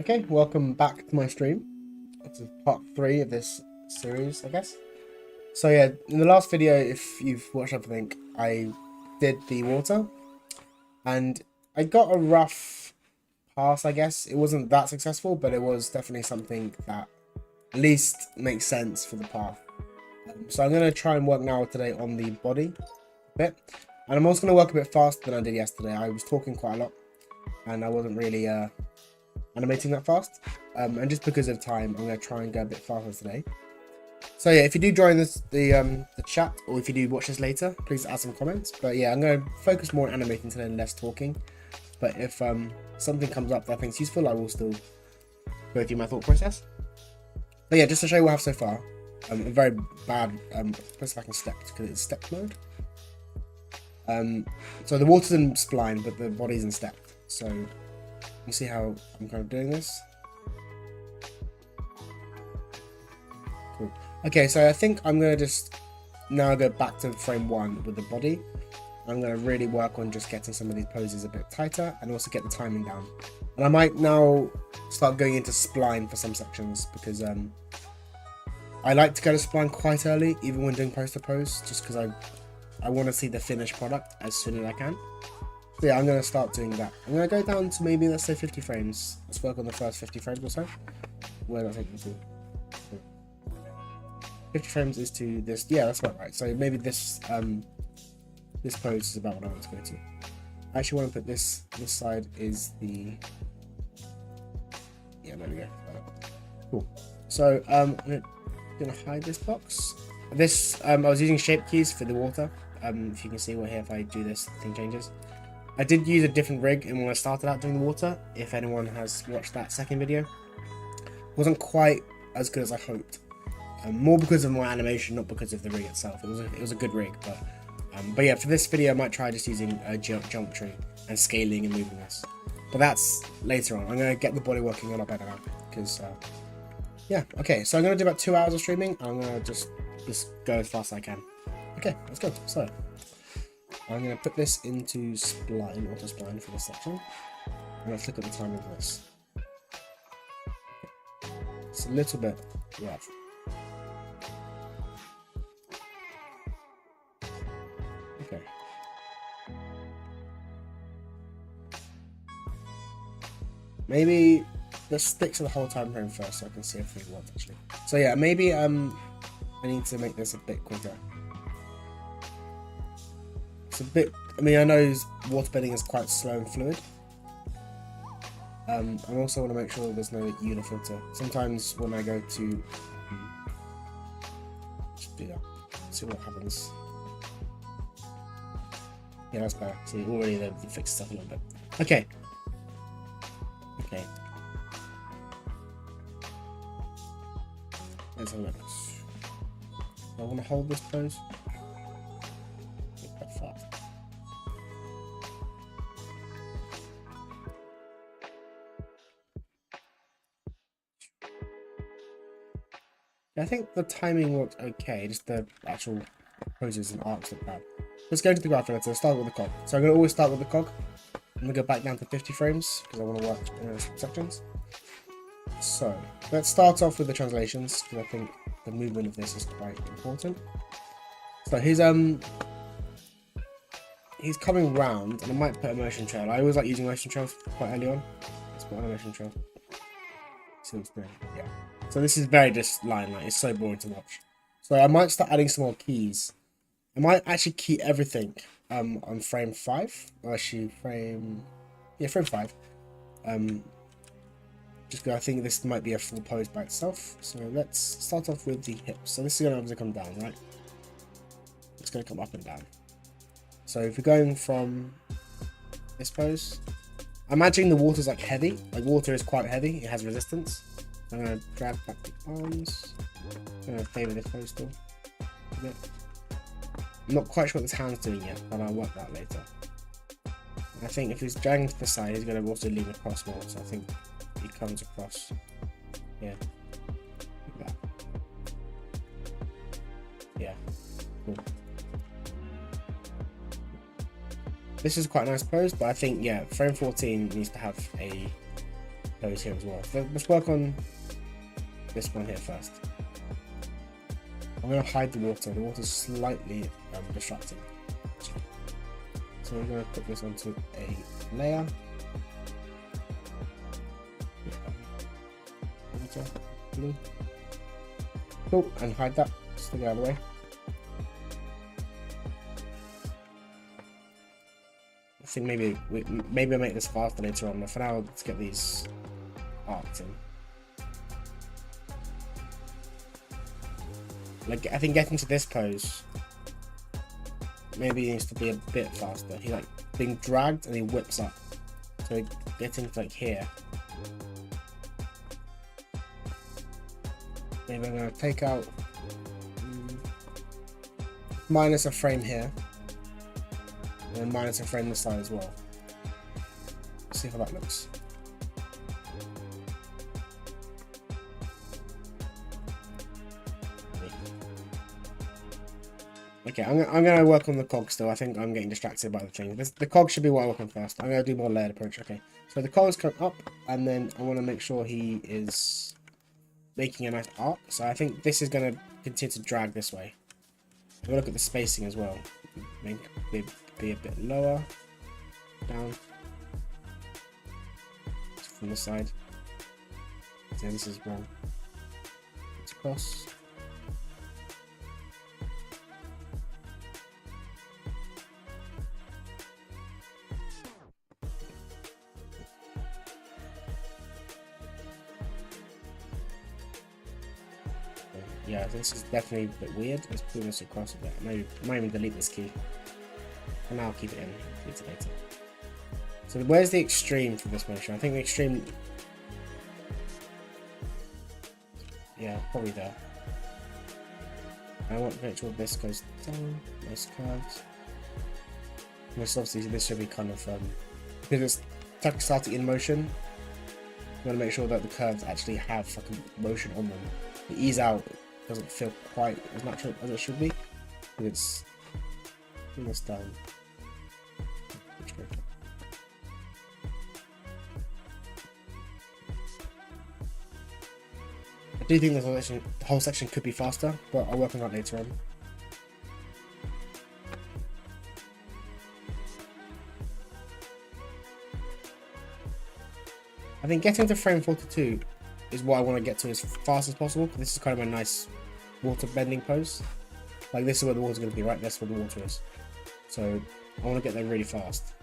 Okay, welcome back to my stream. This is part 3 of this series, I guess. So yeah, in the last video, if you've watched everything, I did the water. And I got a rough pass, I guess. It wasn't that successful, but it was definitely something that at least makes sense for the path. So I'm going to try and work now today on the body a bit. And I'm also going to work a bit faster than I did yesterday. I was talking quite a lot, and I wasn't really animating that fast, and just because of time, I'm going to try and go a bit faster today. So yeah, if you do join the chat, or if you do watch this later, please add some comments. But yeah, I'm going to focus more on animating today and less talking. But if something comes up that I think is useful, I will still go through my thought process. But yeah, just to show you what I have so far, a very bad press back in stepped because it's stepped mode. So the water's in spline, but the body's in stepped. So you see how I'm kind of doing this. Cool. Okay, so I think I'm going to just now go back to frame 1 with the body. I'm going to really work on just getting some of these poses a bit tighter and also get the timing down. And I might now start going into spline for some sections because I like to go to spline quite early, even when doing poster pose, just because I want to see the finished product as soon as I can. So yeah, I'm going to start doing that. I'm going to go down to maybe, let's say 50 frames. Let's work on the first 50 frames or so. Where did I take them to? 50 frames is to this. Yeah, that's about right. So maybe this this pose is about what I want to go to. I actually want to put this side is the... Yeah, there we go. Cool. So I'm going to hide this box. This, I was using shape keys for the water. If you can see what here, if I do this, the thing changes. I did use a different rig and when I started out doing the water, if anyone has watched that second video. It wasn't quite as good as I hoped. More because of my animation, not because of the rig itself. It was a good rig, but yeah, for this video I might try just using geometry and scaling and moving this. But that's later on. I'm going to get the body working a lot better now, because yeah, okay, so I'm going to do about 2 hours of streaming. I'm going to just go as fast as I can. Okay, let's go. So I'm going to put this into spline, auto spline for this section. I'm going to flick at the time of this. It's a little bit rough. Okay. Maybe let's stick to the whole time frame first so I can see if it works actually. So yeah, maybe I need to make this a bit quicker. It's a bit, I mean, I know waterbending is quite slow and fluid. I also want to make sure there's no unifilter. Sometimes when I go to just do that, see what happens. Yeah, that's better. See, already they fixed stuff a little bit. Okay. Okay. Let's have a look. I want to hold this pose. Quite fast. I think the timing worked okay, just the actual poses and arcs look bad. Let's go into the graph editor, start with the cog. So I'm going to always start with the cog. I'm going to go back down to 50 frames because I want to work in sections. So let's start off with the translations because I think the movement of this is quite important. So he's coming round, and I might put a motion trail. I always like using motion trails quite early on. Let's put on a motion trail. See what's doing. Yeah. So this is very just line, like it's so boring to watch. So I might start adding some more keys. I might actually key everything on frame 5, or actually frame 5. Just because I think this might be a full pose by itself. So let's start off with the hips. So this is going to obviously come down, right? It's going to come up and down. So if we're going from this pose, I'm imagining the water's like heavy. Like water is quite heavy. It has resistance. I'm going to drag back the arms. I'm going to favour this pose still a bit. I'm not quite sure what this hand's doing yet, but I'll work that later. I think if he's dragging to the side, he's going to also lean across more. So I think he comes across. Yeah. Like that. Yeah. Cool. This is quite a nice pose, but I think, yeah, frame 14 needs to have a pose here as well. So let's work on this one here first. I'm going to hide the water. The water's slightly distracting. So we're going to put this onto a layer. Water, blue. Cool, and hide that. Just to get out of the way. I think maybe I'll make this faster later on, but for now, let's get these arcs in. Like, I think getting to this pose, maybe he needs to be a bit faster. He's like being dragged and he whips up. So getting to like here. Maybe I'm going to take out minus a frame here. And then minus a frame this side as well. Let's see how that looks. Okay, I'm going to work on the cog still. I think I'm getting distracted by the thing. The cog should be what I work on first. I'm going to do more layered approach. Okay, so the cog's come up, and then I want to make sure he is making a nice arc. So I think this is going to continue to drag this way. I'm going to look at the spacing as well. Make it be a bit lower, down, from the side. So this is wrong. It's across. Yeah, this is definitely a bit weird. Let's pull this across a bit. Maybe I might even delete this key. For now, I'll keep it in. Delete it later. So where's the extreme for this motion? I think the extreme... Yeah, probably there. I want to make sure this goes down. Nice curves. This obviously, this should be kind of... because it's starting in motion, you want to make sure that the curves actually have like a motion on them. The ease out doesn't feel quite as natural as it should be. It's almost down. I do think the whole section could be faster, but I'll work on that later on. I think getting to frame 42 is what I want to get to as fast as possible. This is kind of a nice water bending pose. Like, this is where the water's going to be, right? That's where the water is. So I want to get there really fast.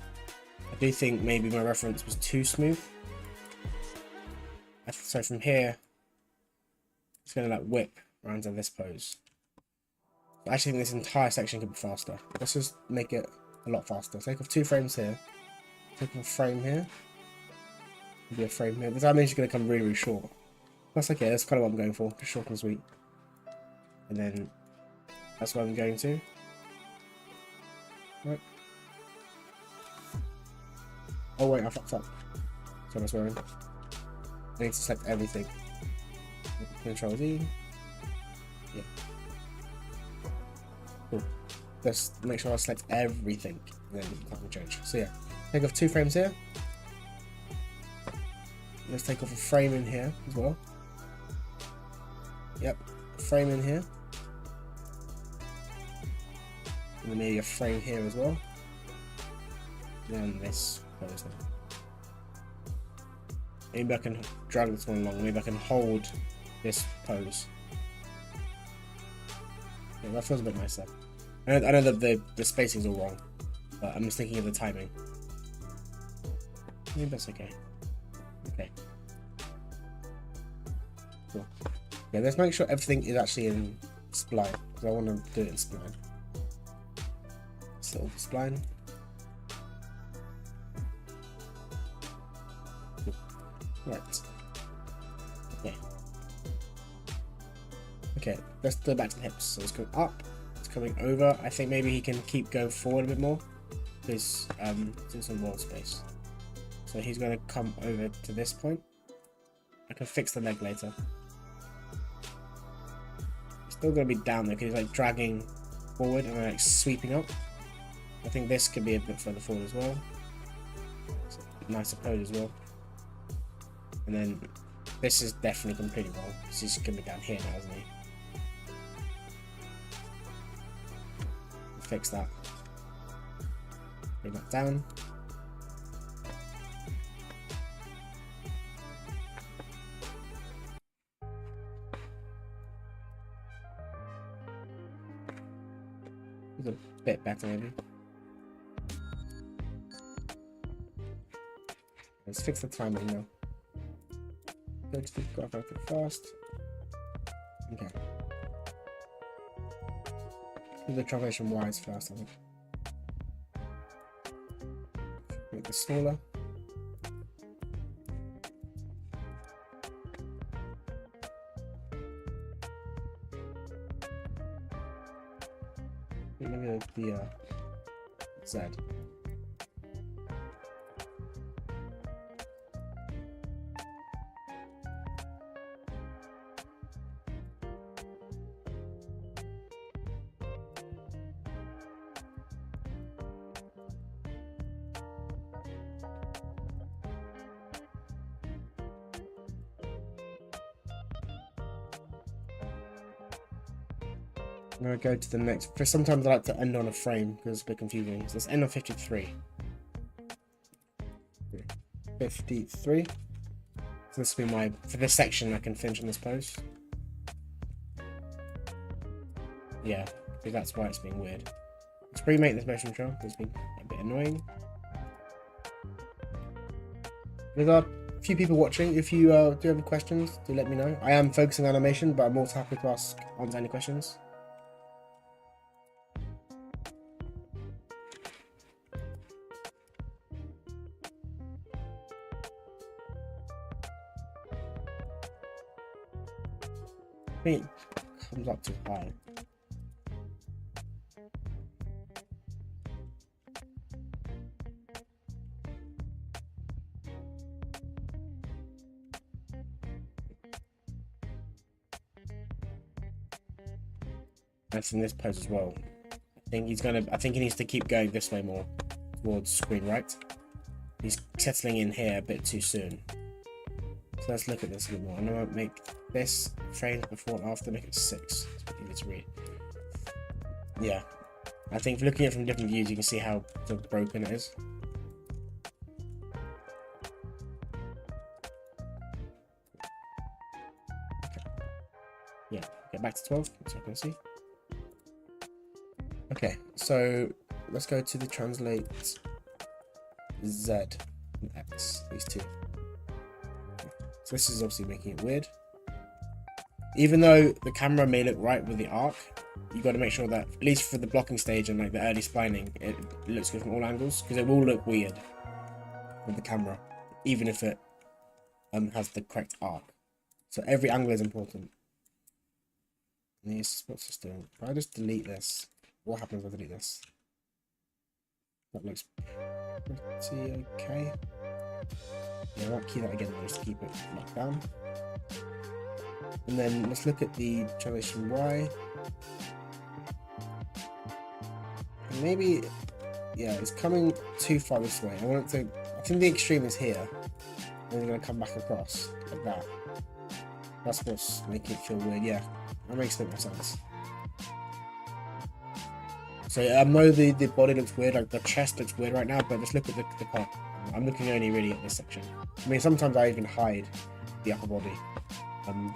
I do think maybe my reference was too smooth. So from here, it's going to like whip around to this pose. But I actually think this entire section could be faster. Let's just make it a lot faster. Take off 2 frames here. Take off a frame here. Maybe a frame here. This animation is going to come really, really short. That's okay. That's kind of what I'm going for. Just short and sweet. And then that's what I'm going to. Right. Oh wait, I fucked up. So I'm swearing. I need to select everything. Control D. Yeah. Cool. Just make sure I select everything. And then I can change. So yeah. Take off 2 frames here. Let's take off a frame in here as well. Yep. A frame in here. And then maybe a frame here as well. And this pose now. Maybe I can drag this one along. Maybe I can hold this pose. Yeah, that feels a bit nicer. I know that the spacing's all wrong, but I'm just thinking of the timing. Maybe that's okay. Okay. Cool. Yeah, let's make sure everything is actually in spline, because I want to do it in spline. So spline. Cool. Right. Okay. Okay, let's go back to the hips. So it's going up, it's coming over. I think maybe he can keep going forward a bit more. There's some wall space. So he's going to come over to this point. I can fix the leg later. Still going to be down there because he's like dragging forward and like sweeping up. I think this could be a bit further forward as well. Nice pose as well. And then this is definitely completely wrong. So he's gonna be down here now, isn't he? Fix that. Bring that down. It's a bit better maybe. Let's fix the timing now. Go to the graph output first. Okay. Do the translation wise first, I think. Make this smaller. Maybe the Z. I'm gonna go to the next. For sometimes I like to end on a frame because it's a bit confusing. So let's end on 53. 53. So this will be my, for this section I can finish on this pose. Yeah, because that's why it's being weird. Let's remake this motion control because it's been a bit annoying. There are a few people watching. If you do have any questions, do let me know. I am focusing on animation, but I'm also happy to answer any questions. I think it comes up too high. That's in this pose as well. I think he needs to keep going this way more towards screen right. He's settling in here a bit too soon. So let's look at this a bit more. I'm gonna make this frame before and after, make it 6. It's pretty easy to read. Yeah. I think looking at it from different views, you can see how sort of broken it is. Okay. Yeah, get back to 12, so I can see. Okay, so let's go to the translate Z and X, these two. So this is obviously making it weird. Even though the camera may look right with the arc, you got to make sure that, at least for the blocking stage and like the early splining, it looks good from all angles, because it will look weird with the camera, even if it has the correct arc. So every angle is important. What's this doing? If I just delete this, what happens if I delete this? That looks pretty okay. Yeah, I won't key that again, just to keep it locked down. And then let's look at the translation Y. And maybe, yeah, it's coming too far this way. I think the extreme is here. And it's going to come back across like that. That's what's making it feel weird. Yeah, that makes a bit more sense. So I know the body looks weird, like the chest looks weird right now, but just look at the part. I'm looking only really at this section. I mean, sometimes I even hide the upper body,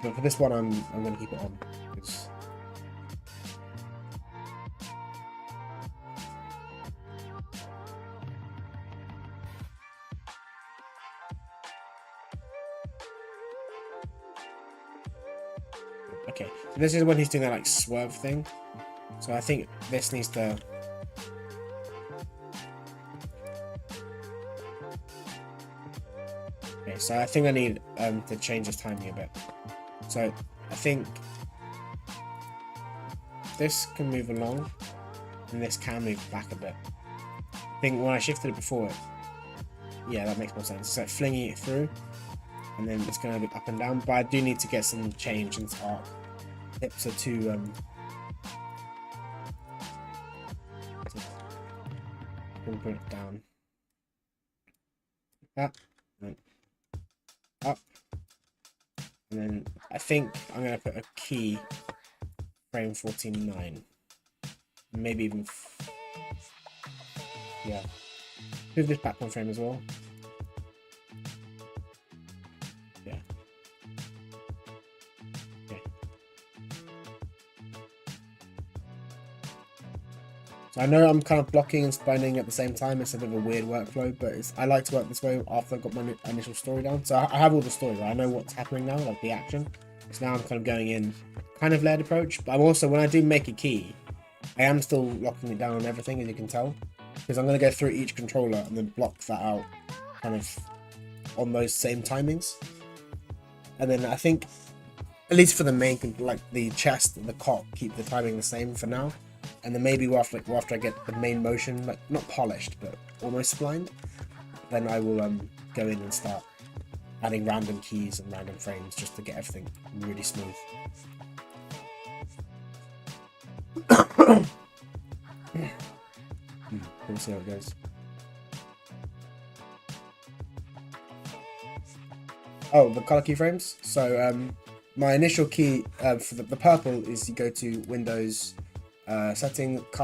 but for this one, I'm going to keep it on. Because... Okay, so this is when he's doing that like swerve thing. So I think this needs to. Okay, so I think I need to change this timing a bit. So I think this can move along, and this can move back a bit. I think when I shifted it before, yeah, that makes more sense. It's like flinging it through, and then it's going to be up and down. But I do need to get some change in its arc. Hips are too. I'm gonna put it down. That. Up. And then I think I'm going to put a key frame 14.9. Maybe even... yeah. Move this back one frame as well. Yeah. Okay. So I know I'm kind of blocking and spawning at the same time. It's a bit of a weird workflow, but I like to work this way after I've got my initial story down. So I have all the story, right? I know what's happening now, like the action. So now I'm kind of going in kind of layered approach, but I'm also, when I do make a key, I am still locking it down on everything, as you can tell, because I'm going to go through each controller and then block that out kind of on those same timings. And then I think, at least for the main, like the chest and the cop, keep the timing the same for now. And then maybe after I get the main motion, like not polished, but almost splined, then I will go in and start adding random keys and random frames just to get everything really smooth. We'll see how it goes. Oh, the color keyframes. So my initial key for the purple is you go to Windows, color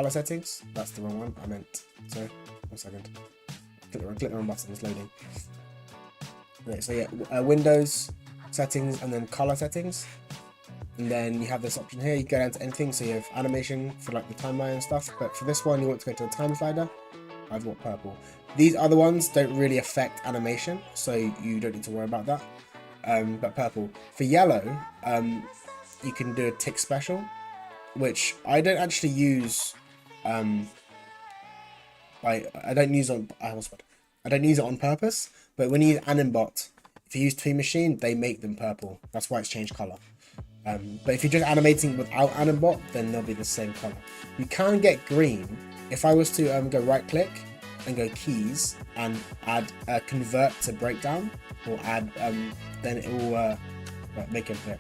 settings. That's the wrong one. I meant. Sorry, 1 second. Click the wrong button. It's loading. Okay, so yeah, Windows settings and then color settings. And then you have this option here, you go down to anything, so you have animation for like the timeline and stuff, but for this one you want to go to the time slider. I've got purple. These other ones don't really affect animation, so you don't need to worry about that. But purple. For yellow, you can do a tick special, which I don't actually use. I don't use it on purpose, but when you use Animbot, if you use Tween Machine, they make them purple. That's why it's changed color. But if you're just animating without Animbot, then they'll be the same color. You can get green. If I was to go right click and go keys and add convert to breakdown, or add, then it will make it clear.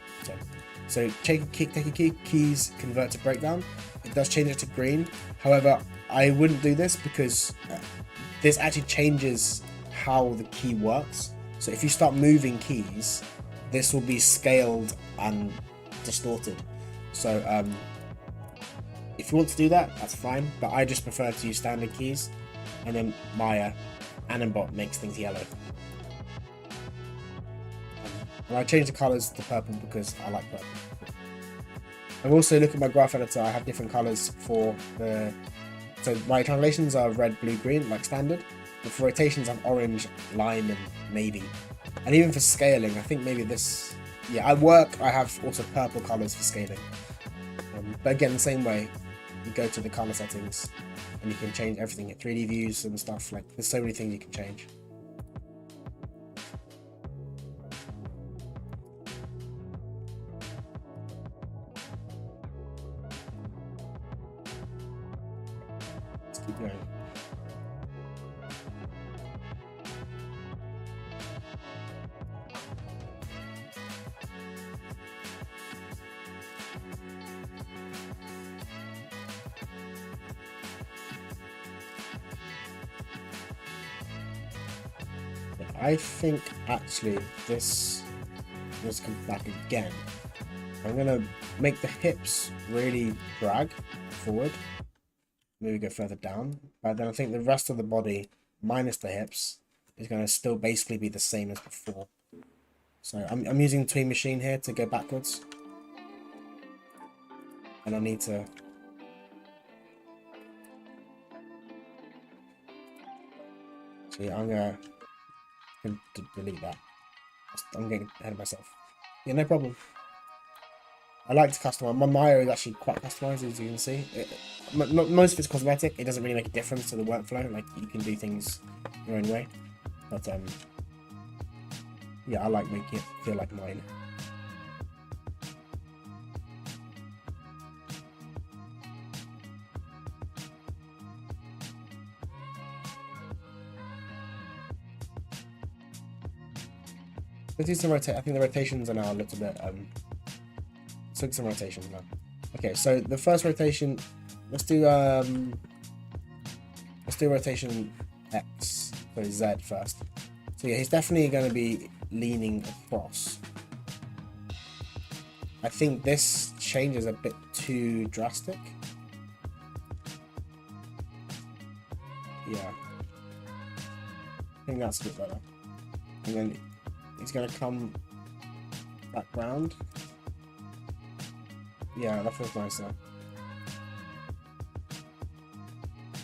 So take a key, keys, convert to breakdown. It does change it to green. However, I wouldn't do this because this actually changes how the key works. So if you start moving keys, this will be scaled and distorted. So if you want to do that, that's fine, but I just prefer to use standard keys, and then my Animbot makes things yellow. And I changed the colors to purple because I like purple. I've also looked at my graph editor. I have different colors for the, so my translations are red, blue, green like standard, but for rotations I'm orange, lime and navy. And even for scaling, I think maybe this, yeah, I have also purple colors for scaling. But again, the same way, you go to the color settings and you can change everything, 3D views and stuff, like there's so many things you can change. Let's keep going. I think actually this comes back again. I'm gonna make the hips really drag forward, maybe go further down, but then I think the rest of the body minus the hips is gonna still basically be the same as before. So I'm using Tween Machine here to go backwards, and I need to I'm gonna delete that. I'm getting ahead of myself. Yeah, no problem. I like to customize. My Maya is actually quite customized, as you can see. Most of it's cosmetic. It doesn't really make a difference to the workflow. Like, you can do things your own way. But yeah, I like making it feel like mine. Let's do some rotate. I think the rotations are now a little bit let's do some rotations now. Okay, so the first rotation, let's do rotation X, so Z first. So yeah, he's definitely going to be leaning across. I think this change is a bit too drastic. Yeah. I think that's a bit better. And then he's going to come back round. Yeah, that feels nicer.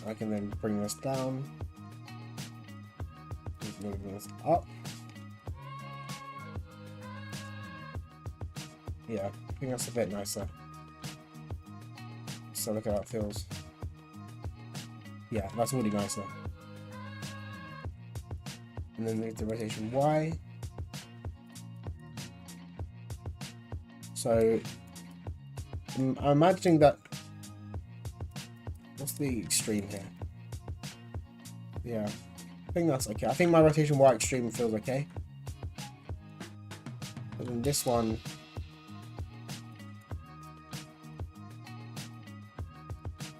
I can then bring this down. Bring this up. Yeah, I think that's a bit nicer. So look how that feels. Yeah, that's already nicer. And then move the rotation Y. So I'm imagining that. What's the extreme here? Yeah, I think that's okay. I think my rotation Y extreme feels okay. But then this one.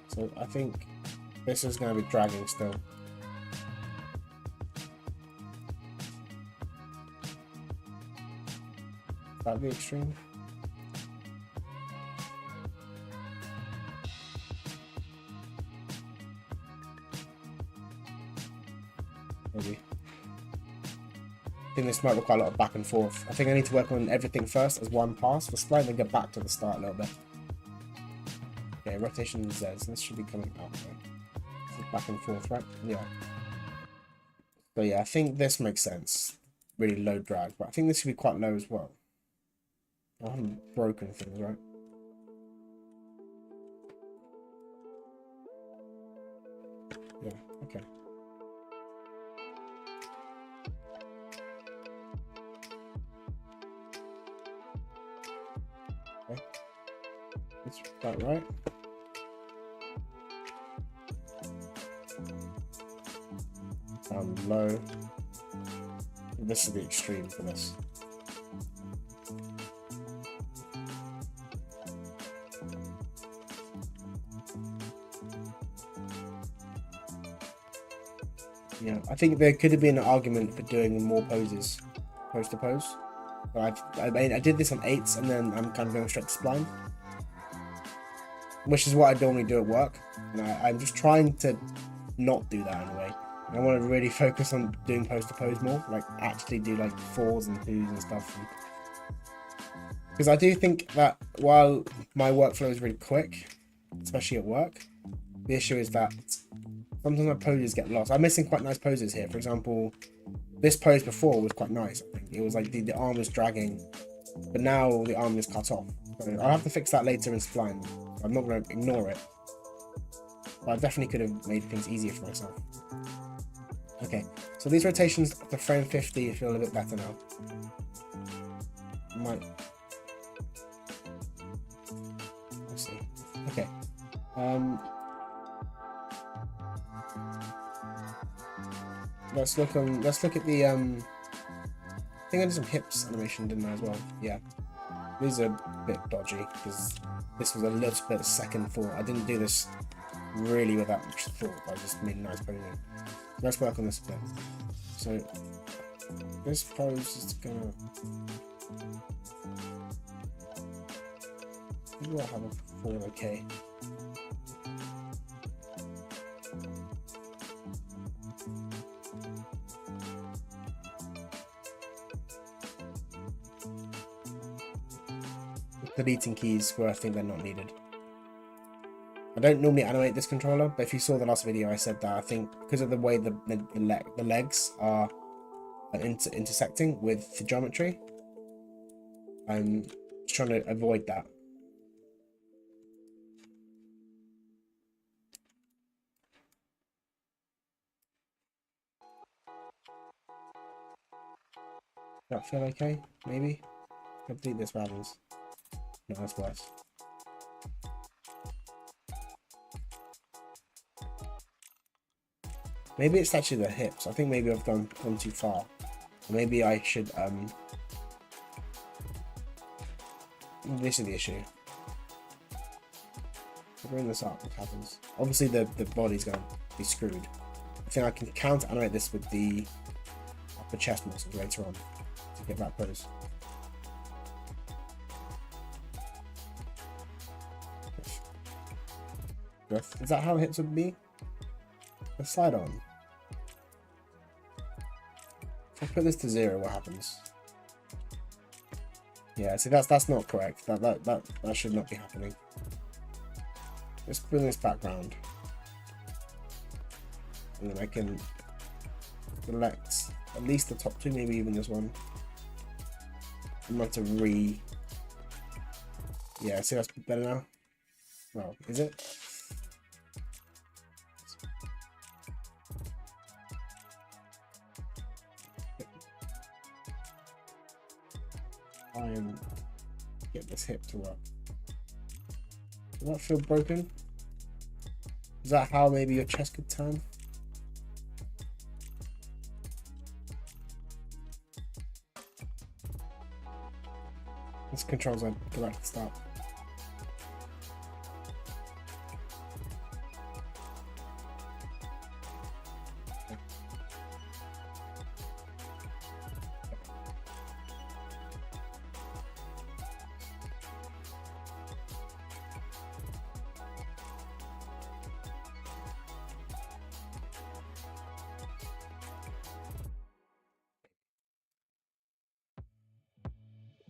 So I think this is going to be dragging still. Is that the extreme? Maybe. I think this might require a lot of back and forth. I think I need to work on everything first as one pass for slide and get back to the start a little bit. Okay, rotation Z, so this should be coming out there. Back and forth, right? Yeah. So yeah, I think this makes sense. Really low drag, but I think this should be quite low as well. I haven't broken things, right? Yeah, okay. Okay. That's about right. Down low. This is the extreme for this. Yeah, I think there could have been an argument for doing more poses, pose to pose. But I did this on 8s and then I'm kind of going straight to spline, which is what I normally do at work. And I'm just trying to not do that in a way. I want to really focus on doing pose to pose more, like actually do like 4s and 2s and stuff. Because I do think that while my workflow is really quick, especially at work, the issue is that sometimes my poses get lost. I'm missing quite nice poses here. For example, this pose before was quite nice. I think it was like the arm was dragging, but now the arm is cut off. So I'll have to fix that later in spline. I'm not going to ignore it, but I definitely could have made things easier for myself. Okay, so these rotations up to frame 50 feel a little bit better now. Let's see. Okay. Let's look at the I think I did some hips animation, didn't I, as well? Yeah. These are a bit dodgy because this was a little bit of second thought. I didn't do this really without much thought. I just made a nice posing. Let's work on this a bit. So this pose is gonna. Maybe I'll have a fall okay. Deleting keys where I think they're not needed. I don't normally animate this controller, but if you saw the last video, I said that I think because of the way the legs are intersecting with the geometry, I'm trying to avoid that. Does that feel okay? Maybe? I'll delete this balance. No, that's worse. Maybe it's actually the hips. I think maybe I've gone too far. Maybe I should this is the issue. I'll bring this up, what happens? Obviously the body's gonna be screwed. I think I can counter animate this with the upper chest muscles later on to get that pose. Is that how hips would be? The slide on. If I put this to 0, what happens? Yeah, see that's not correct. That should not be happening. Let's bring this background. And then I can select at least the top two, maybe even this one. I'm going to yeah, see that's better now? Well, is it? Try and get this hip to work. Does that feel broken? Is that how maybe your chest could turn? This controls are go back to the start.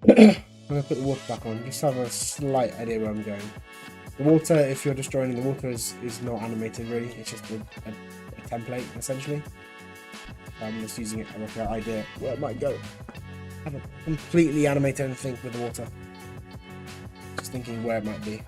I'm going to put the water back on, just have a slight idea where I'm going. The water, if you're just joining, the water is not animated really, it's just a template essentially. I'm just using it as an idea where it might go. I haven't completely animated anything with the water. Just thinking where it might be.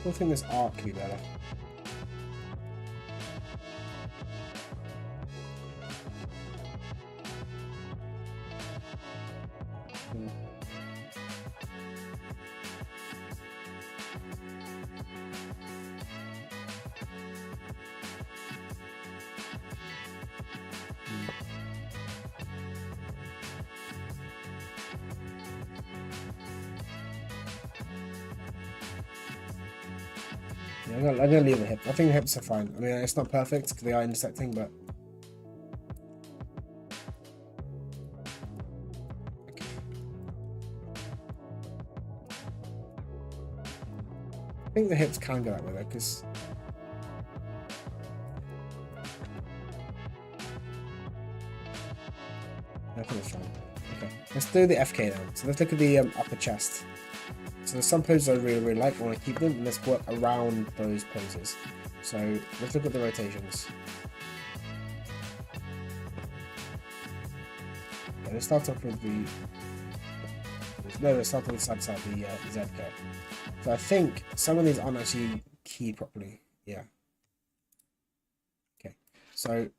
I think this arc could be better. Yeah, I'm gonna leave the hip. I think the hips are fine. I mean, it's not perfect because they are intersecting, but okay. I think the hips can go that way though, because I think it's fine. Okay, let's do the FK now. So let's look at the upper chest. So there's some poses I really like, I want to keep them, and let's work around those poses. So let's look at the rotations. Yeah, let's start off with the... No, let's start with the side to side, the ZK. So I think some of these aren't actually keyed properly. Yeah. Okay, so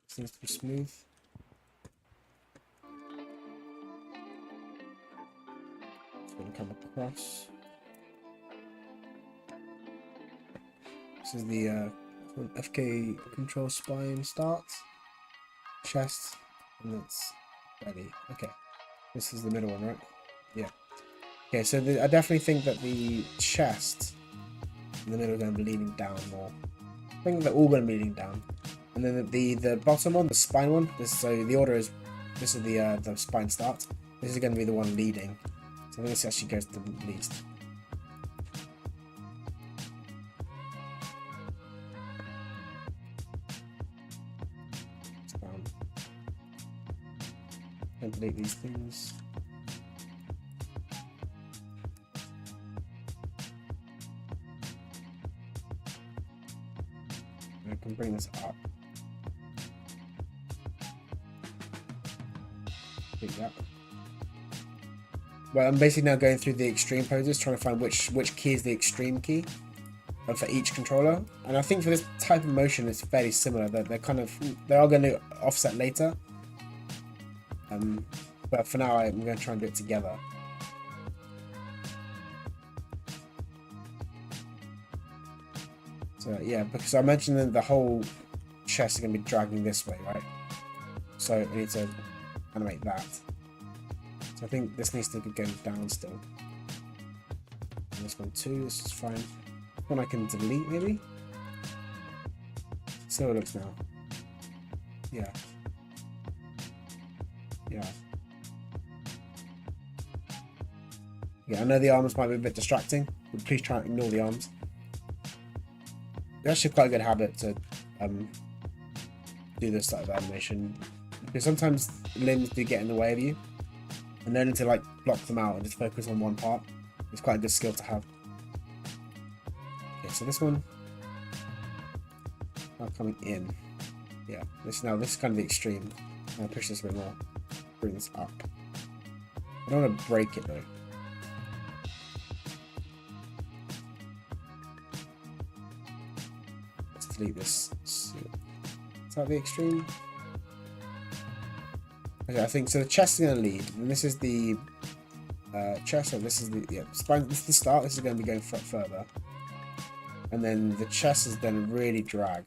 this needs to be smooth. Going to come across. This is the FK control spine starts, chest, and it's ready. Okay, this is the middle one, right? Yeah. Okay, so I definitely think that the chest in the middle are going to be leaning down more. I think they're all going to be leaning down, and then the bottom one, the spine one. So the order is this is the spine start. This is going to be the one leading. I think this actually goes to the least. Don't delete these things. I can bring this up. Take that. Well, I'm basically now going through the extreme poses, trying to find which key is the extreme key for each controller. And I think for this type of motion, it's fairly similar. They are going to offset later. But for now, I'm going to try and do it together. So yeah, because I mentioned that the whole chest is going to be dragging this way, right? So I need to animate that. So I think this needs to go down still. this one too. This is fine. This one I can delete maybe. See how it looks now. Yeah. Yeah. Yeah, I know the arms might be a bit distracting, but please try and ignore the arms. It's actually quite a good habit to do this type of animation, because sometimes limbs do get in the way of you, and learning to like block them out and just focus on one part is quite a good skill to have. Okay, so this one now coming in. Yeah, this is kind of the extreme. I'm gonna push this a bit more, bring this up. I don't want to break it though. Let's delete this. Is that the extreme? Okay, I think so. The chest is going to lead, and this is the chest. So this is the spine. This is the start. This is going to be going further, and then the chest is then really drag,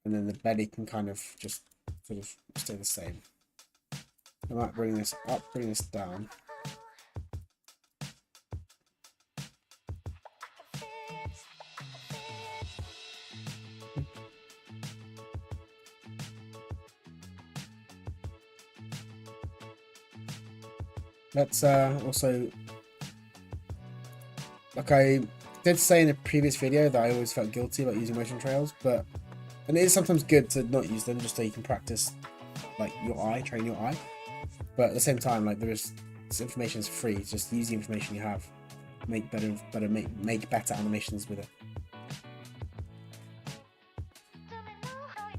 and then the belly can kind of just sort of stay the same. I might bring this up, bring this down. Let's also, like I did say in a previous video that I always felt guilty about using motion trails, and it is sometimes good to not use them just so you can practice like your eye, train your eye. But at the same time, like this information is free. Just use the information you have, make better animations with it.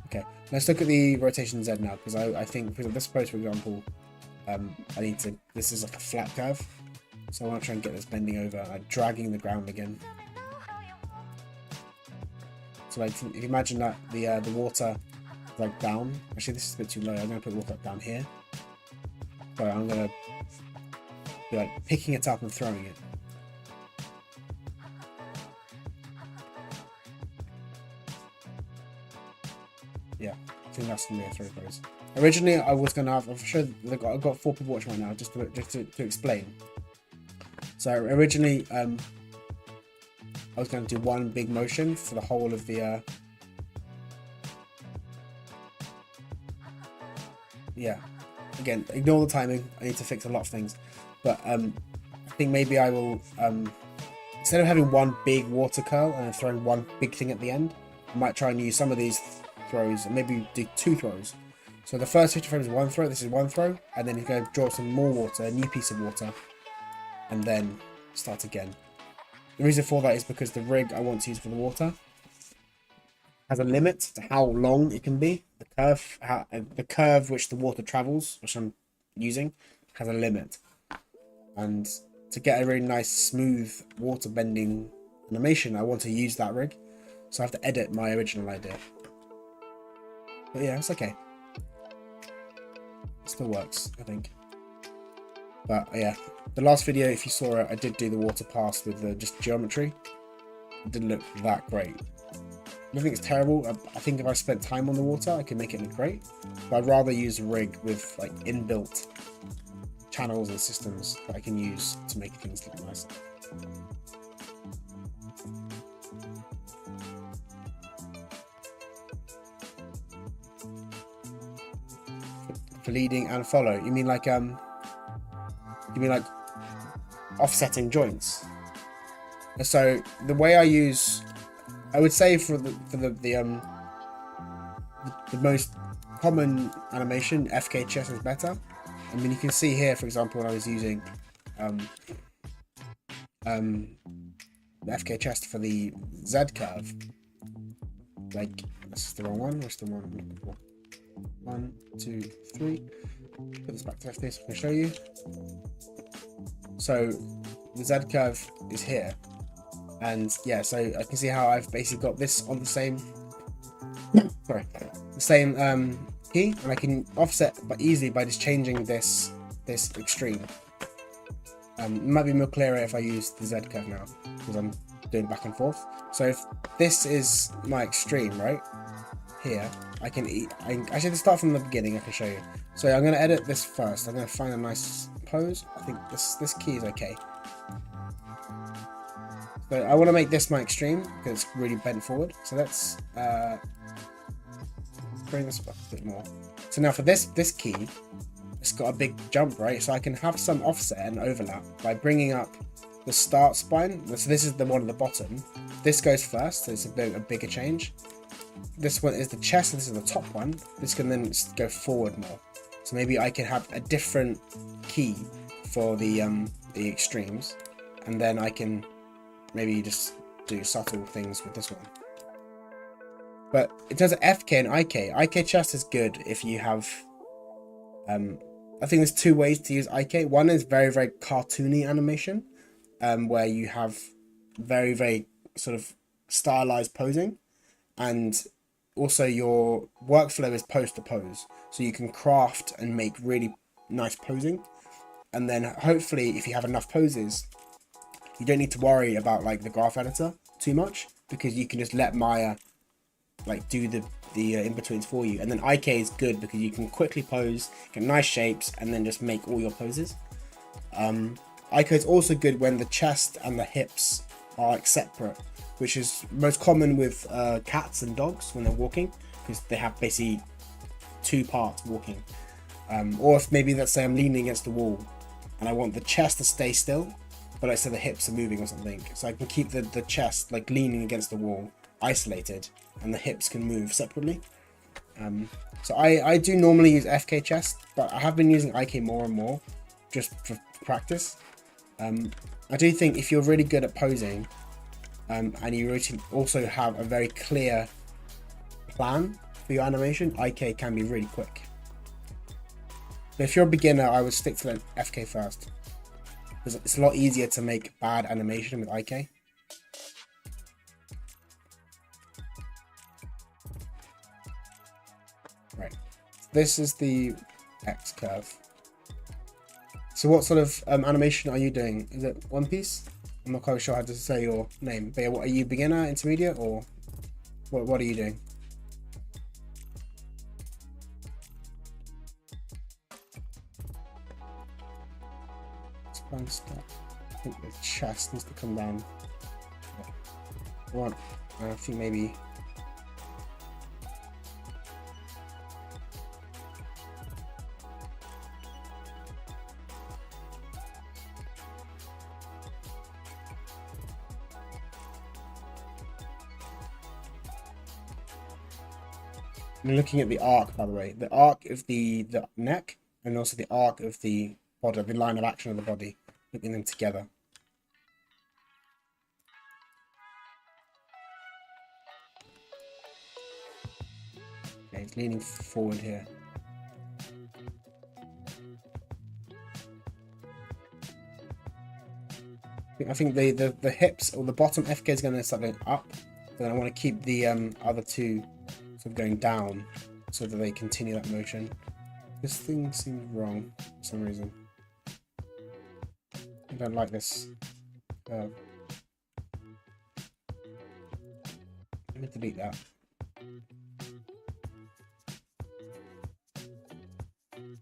Okay, let's look at the rotation Z now, because I think because of this pose, for example, I need to. This is like a flat curve, so I want to try and get this bending over, like dragging the ground again. So like, if you imagine that the water is like down. Actually, this is a bit too low. I'm going to put the water up down here. So I'm going to be like picking it up and throwing it. Yeah, I think that's going to be a throw pose. Originally, I was going to have, I've got 4 people watching right now, just to explain. So originally, I was going to do one big motion for the whole of the, yeah. Again, ignore the timing, I need to fix a lot of things. But I think maybe I will, instead of having one big water curl and then throwing one big thing at the end, I might try and use some of these throws and maybe do 2 throws. So the first 50 frames is 1 throw, this is 1 throw, and then you're going to draw some more water, a new piece of water, and then start again. The reason for that is because the rig I want to use for the water has a limit to how long it can be. The curve which the water travels, which I'm using, has a limit. And to get a really nice, smooth water bending animation, I want to use that rig. So I have to edit my original idea. But yeah, it's okay. It still works, I think. But yeah, the last video, if you saw it, I did do the water pass with the just geometry. It didn't look that great. I don't think it's terrible. I think if I spent time on the water, I could make it look great. But I'd rather use a rig with like inbuilt channels and systems that I can use to make things look nice. For leading and follow, you mean like offsetting joints? So the way I use, I would say for the most common animation, FK chest is better. I mean, you can see here, for example, when I was using the FK chest for the Z curve. Like, this is the wrong one. What's the one I'm looking for? 1, 2, 3. Put this back to FK so I can show you. So the Z curve is here. And yeah, so I can see how I've basically got this on the same sorry, the same key, and I can offset but easily by just changing this extreme. It might be more clearer if I use the Z curve now, because I'm doing back and forth. So if this is my extreme right here, I should start from the beginning. I can show you. So I'm going to edit this first. I'm going to find a nice pose. I think this key is okay. So I want to make this my extreme because it's really bent forward. So let's bring this up a bit more. So now for this key, it's got a big jump, right? So I can have some offset and overlap by bringing up the start spine. So this is the one at the bottom. This goes first, so it's a bigger change. This one is the chest, and this is the top one. This can then go forward more. So maybe I can have a different key for the extremes, and then I can maybe just do subtle things with this one. But in terms of FK and IK chest is good if you have I think there's two ways to use IK. One is very, very cartoony animation, where you have very, very sort of stylized posing, and also your workflow is pose to pose, so you can craft and make really nice posing, and then hopefully if you have enough poses, you don't need to worry about like the graph editor too much, because you can just let Maya like do the in-betweens for you. And then IK is good because you can quickly pose, get nice shapes, and then just make all your poses. IK is also good when the chest and the hips are like separate, which is most common with cats and dogs when they're walking, because they have basically two parts walking. Or if maybe, let's say I'm leaning against the wall and I want the chest to stay still, but let's say the hips are moving or something, so I can keep the chest like leaning against the wall isolated, and the hips can move separately. So I do normally use FK chest, but I have been using IK more and more just for practice. I do think if you're really good at posing, and you also have a very clear plan for your animation, IK can be really quick. But if you're a beginner, I would stick to the FK first, because it's a lot easier to make bad animation with IK. Right, this is the X curve. So what sort of animation are you doing? Is it One Piece? I'm not quite sure how to say your name, but yeah, what are you, beginner, intermediate, or what are you doing? I think the chest needs to come down. One, I think maybe. I'm looking at the arc, by the way. The arc of the neck, and also the arc of the body, the line of action of the body, looking them together. Okay, he's leaning forward here. I think the hips, or the bottom FK, is going to start going up, but then I want to keep the other two sort of going down so that they continue that motion. This thing seems wrong for some reason. I don't like this. Let me delete that.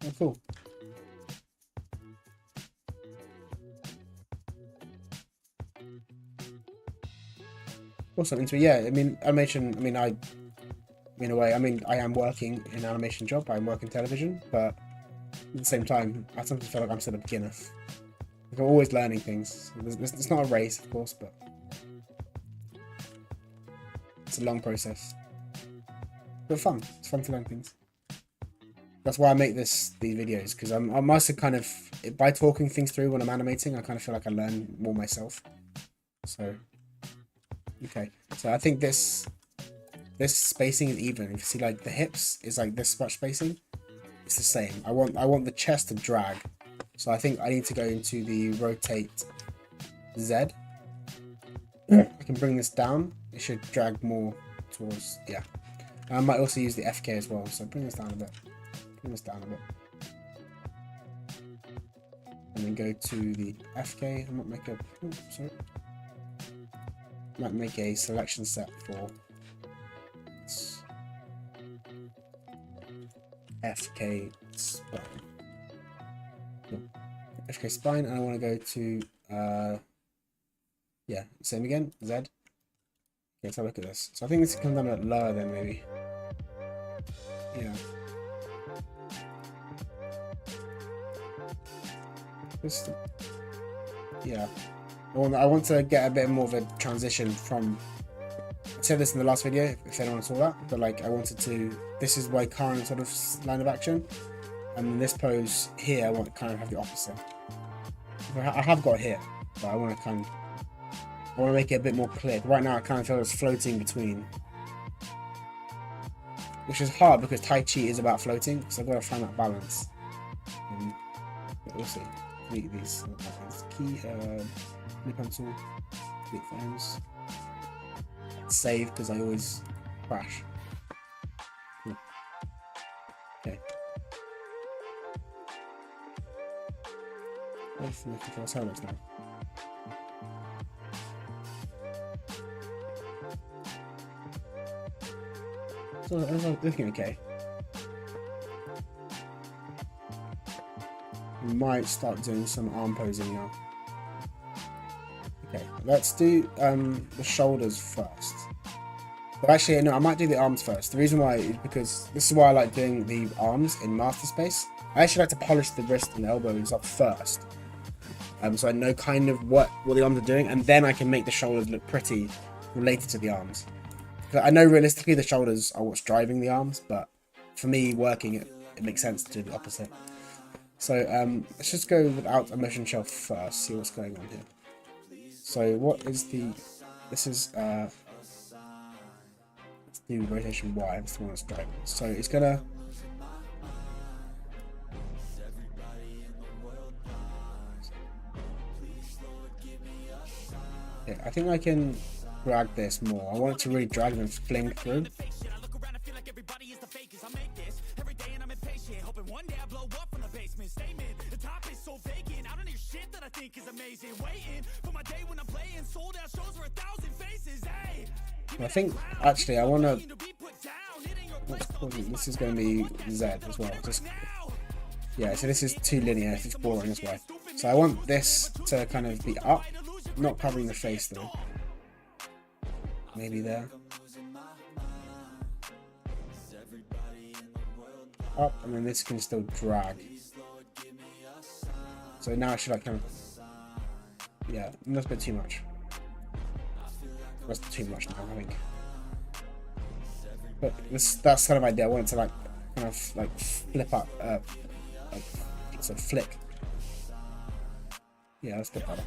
Oh, cool. Awesome. So yeah, I mean, animation. I mean, in a way, I mean, I am working in an animation job. I'm working television, but at the same time, I sometimes feel like I'm still a beginner. Like, I'm always learning things. It's not a race, of course, but it's a long process. But fun. It's fun to learn things. That's why I make these videos, because I'm also kind of, by talking things through when I'm animating, I kind of feel like I learn more myself. So, okay. So I think this spacing is even. If you see, like, the hips is like this much spacing, it's the same. I want the chest to drag, so I think I need to go into the rotate Z. I can bring this down. It should drag more towards, yeah. I might also use the FK as well, so bring this down a bit. Bring this down a bit, and then go to the FK. I might make a might make a selection set for FK spine. FK spine, and I want to go to Yeah, same again, Z. Okay, let's have a look at this. So I think this can come down a bit lower then, maybe. Yeah. Just, yeah. I want to get a bit more of a transition from. I said this in the last video, if anyone saw that, but like I wanted to. This is my current sort of line of action, and in this pose here, I want to kind of have the opposite. I have got it here, but I want to I want to make it a bit more clear. Right now, I kind of feel it's floating between, which is hard because Tai Chi is about floating, so I've got to find that balance. But we'll see. Delete these key, flip pencil, delete frames. Save because I always crash. Okay. Let's control how it looks now. So I'm looking okay. We might start doing some arm posing now. Okay, let's do the shoulders first. But actually, no, I might do the arms first. The reason why is because this is why I like doing the arms in master space. I actually like to polish the wrist and the elbows up first. So I know kind of what the arms are doing, and then I can make the shoulders look pretty related to the arms. I know realistically the shoulders are what's driving the arms, but for me working it makes sense to do the opposite. So let's just go without a motion shelf first, see what's going on here. So what is this is let's do rotation Y, that's the one that's driving. So it's gonna yeah, I think I can drag this more. I want it to really drag and fling through. I think actually I want to. This is going to be Z as well. Yeah, so this is too linear. It's boring as well. So I want this to kind of be up, not covering the face though. Maybe there. Up, and then this can still drag. So now I should like kind of, yeah, that's a bit too much. That's too much now, I think. But that's kind of my idea. I want it to like kind of like flip up, like sort of flick. Yeah, that's a bit better.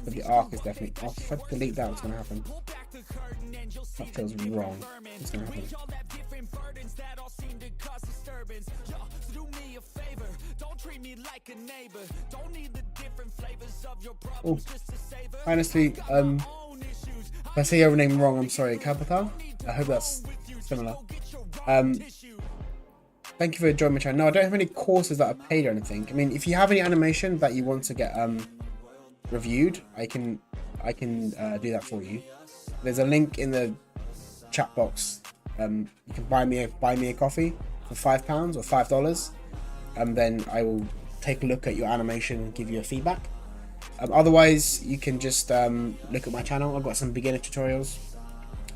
But the arc is definitely off. If I delete that, what's going to happen? That feels wrong. What's going to happen? Oh, honestly, if I say your name wrong, I'm sorry. Capital? I hope that's similar. Thank you for joining my channel. No, I don't have any courses that are paid or anything. I mean, if you have any animation that you want to get reviewed, I can do that for you. There's a link in the chat box. You can buy me a coffee for £5 or $5, and then I will take a look at your animation and give you a feedback. Otherwise, you can just look at my channel. I've got some beginner tutorials,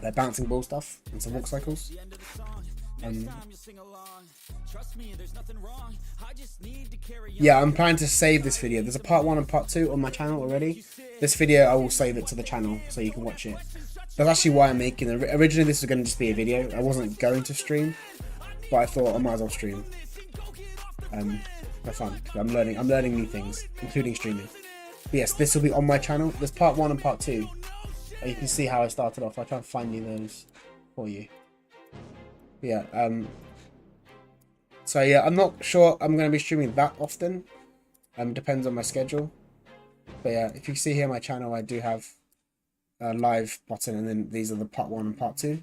like bouncing ball stuff and some walk cycles. Yeah, I'm planning to save this video. There's a part 1 and part 2 on my channel already. This video, I will save it to the channel so you can watch it. That's actually why I'm making it. Originally, this was going to just be a video. I wasn't going to stream, but I thought I might as well stream. For fun. I'm learning new things, including streaming. But yes, this will be on my channel. There's part 1 and part 2. You can see how I started off. I'll try and find you those for you. Yeah, so yeah, I'm not sure I'm going to be streaming that often. Depends on my schedule. But yeah, if you see here my channel, I do have a live button, and then these are the part 1 and part 2.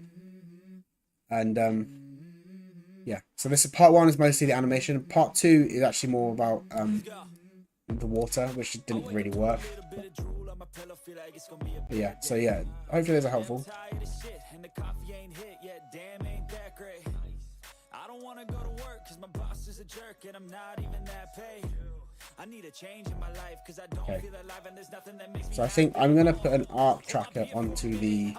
And yeah, so this part 1 is mostly the animation. Part 2 is actually more about the water, which didn't really work. But yeah, so yeah, hopefully those are helpful. I don't wanna go to work cause my boss is a jerk and I'm not even that paid. Okay. So I think I'm gonna put an arc tracker onto the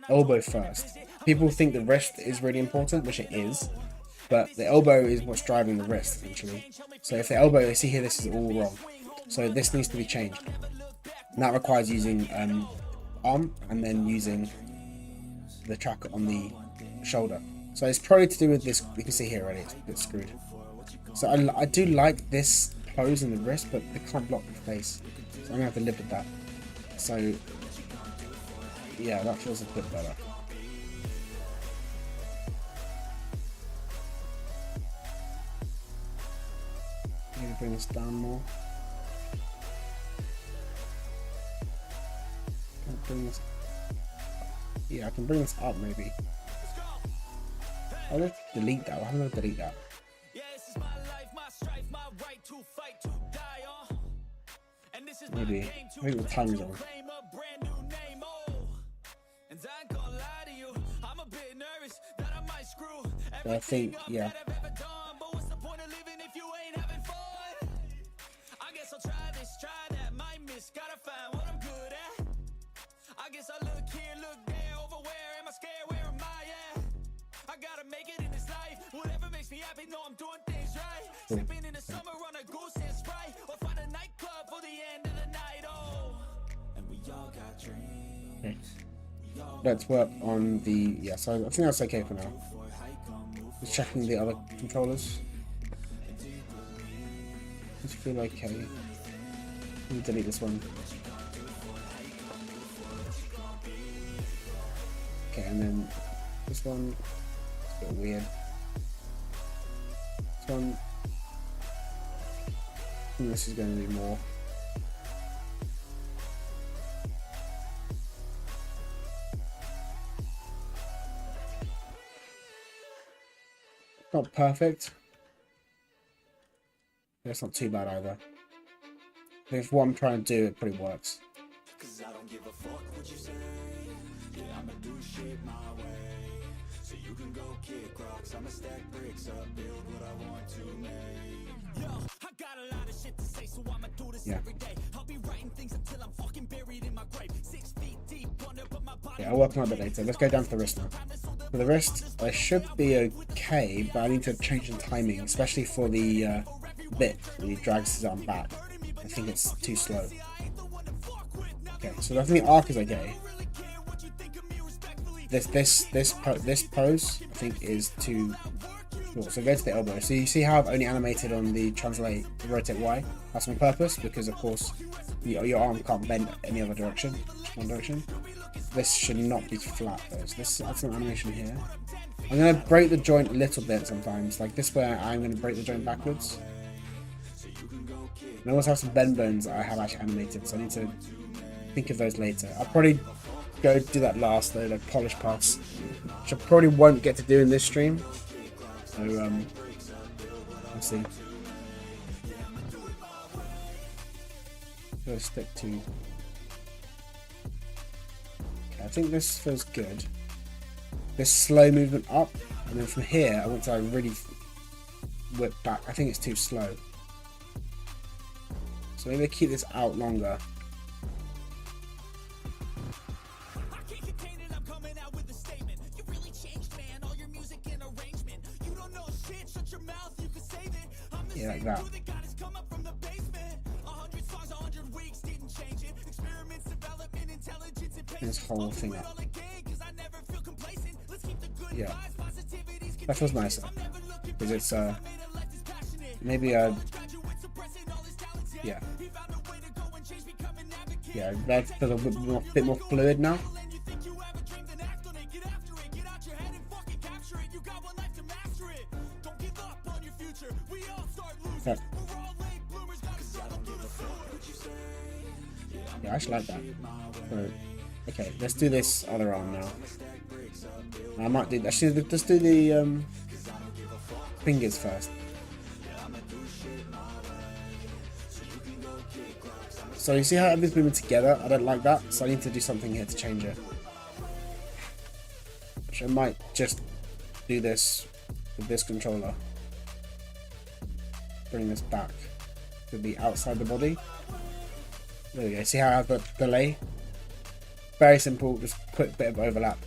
elbow first. People think the wrist is really important, which it is, but the elbow is what's driving the wrist essentially. So if the elbow, you see here, this is all wrong. So this needs to be changed. And that requires using arm and then using the tracker on the shoulder. So it's probably to do with this. You can see here already, it's a bit screwed. So I do like this pose in the wrist, but they can't block the face. So I'm gonna have to live with that. So yeah, that feels a bit better. Maybe bring this down more. Can I bring this? Yeah, I can bring this up maybe. I'll just delete that. I'm gonna delete that. Maybe the time's on. So I think, yeah. Okay. Let's work on the, yeah, so I think that's okay for now. Just checking the other controllers. Just feel okay. Let me delete this one. Okay, and then this one, it's a bit weird. This one, I think this is going to be more. Not perfect. It's not too bad either. I think if what I'm trying to do, it pretty works. Yeah. Yeah, I'll work on that a bit later. Let's go down to the wrist now. For the wrist, I should be okay, but I need to change the timing, especially for the bit when he drags his arm back. I think it's too slow. Okay, so I think the arc is okay. This pose I think is too short. So go to the elbow. So you see how I've only animated on the translate rotate Y. That's on purpose because of course your arm can't bend any other direction, just one direction. This should not be flat though. So that's an animation here. I'm gonna break the joint a little bit sometimes, like this way. I'm gonna break the joint backwards. And I also have some bend bones that I have actually animated, so I need to think of those later. I'll probably go do that last though, like polish parts, which I probably won't get to do in this stream. So let's see. Go stick to. Okay, I think this feels good. This slow movement up, and then from here I want to really whip back. I think it's too slow. So maybe keep this out longer. Yeah, like that. This whole thing up. Yeah, that feels nicer because it's maybe a yeah. Yeah, that feels a bit more fluid now. Yeah. Yeah, I actually like that. So, okay, let's do this other arm now. I might do. Actually, let's do the fingers first. So you see how everything's moving together? I don't like that, so I need to do something here to change it. Which I might just do this with this controller. bring this back to be outside the body. There we go. See how I have the delay? Very simple, just quick bit of overlap.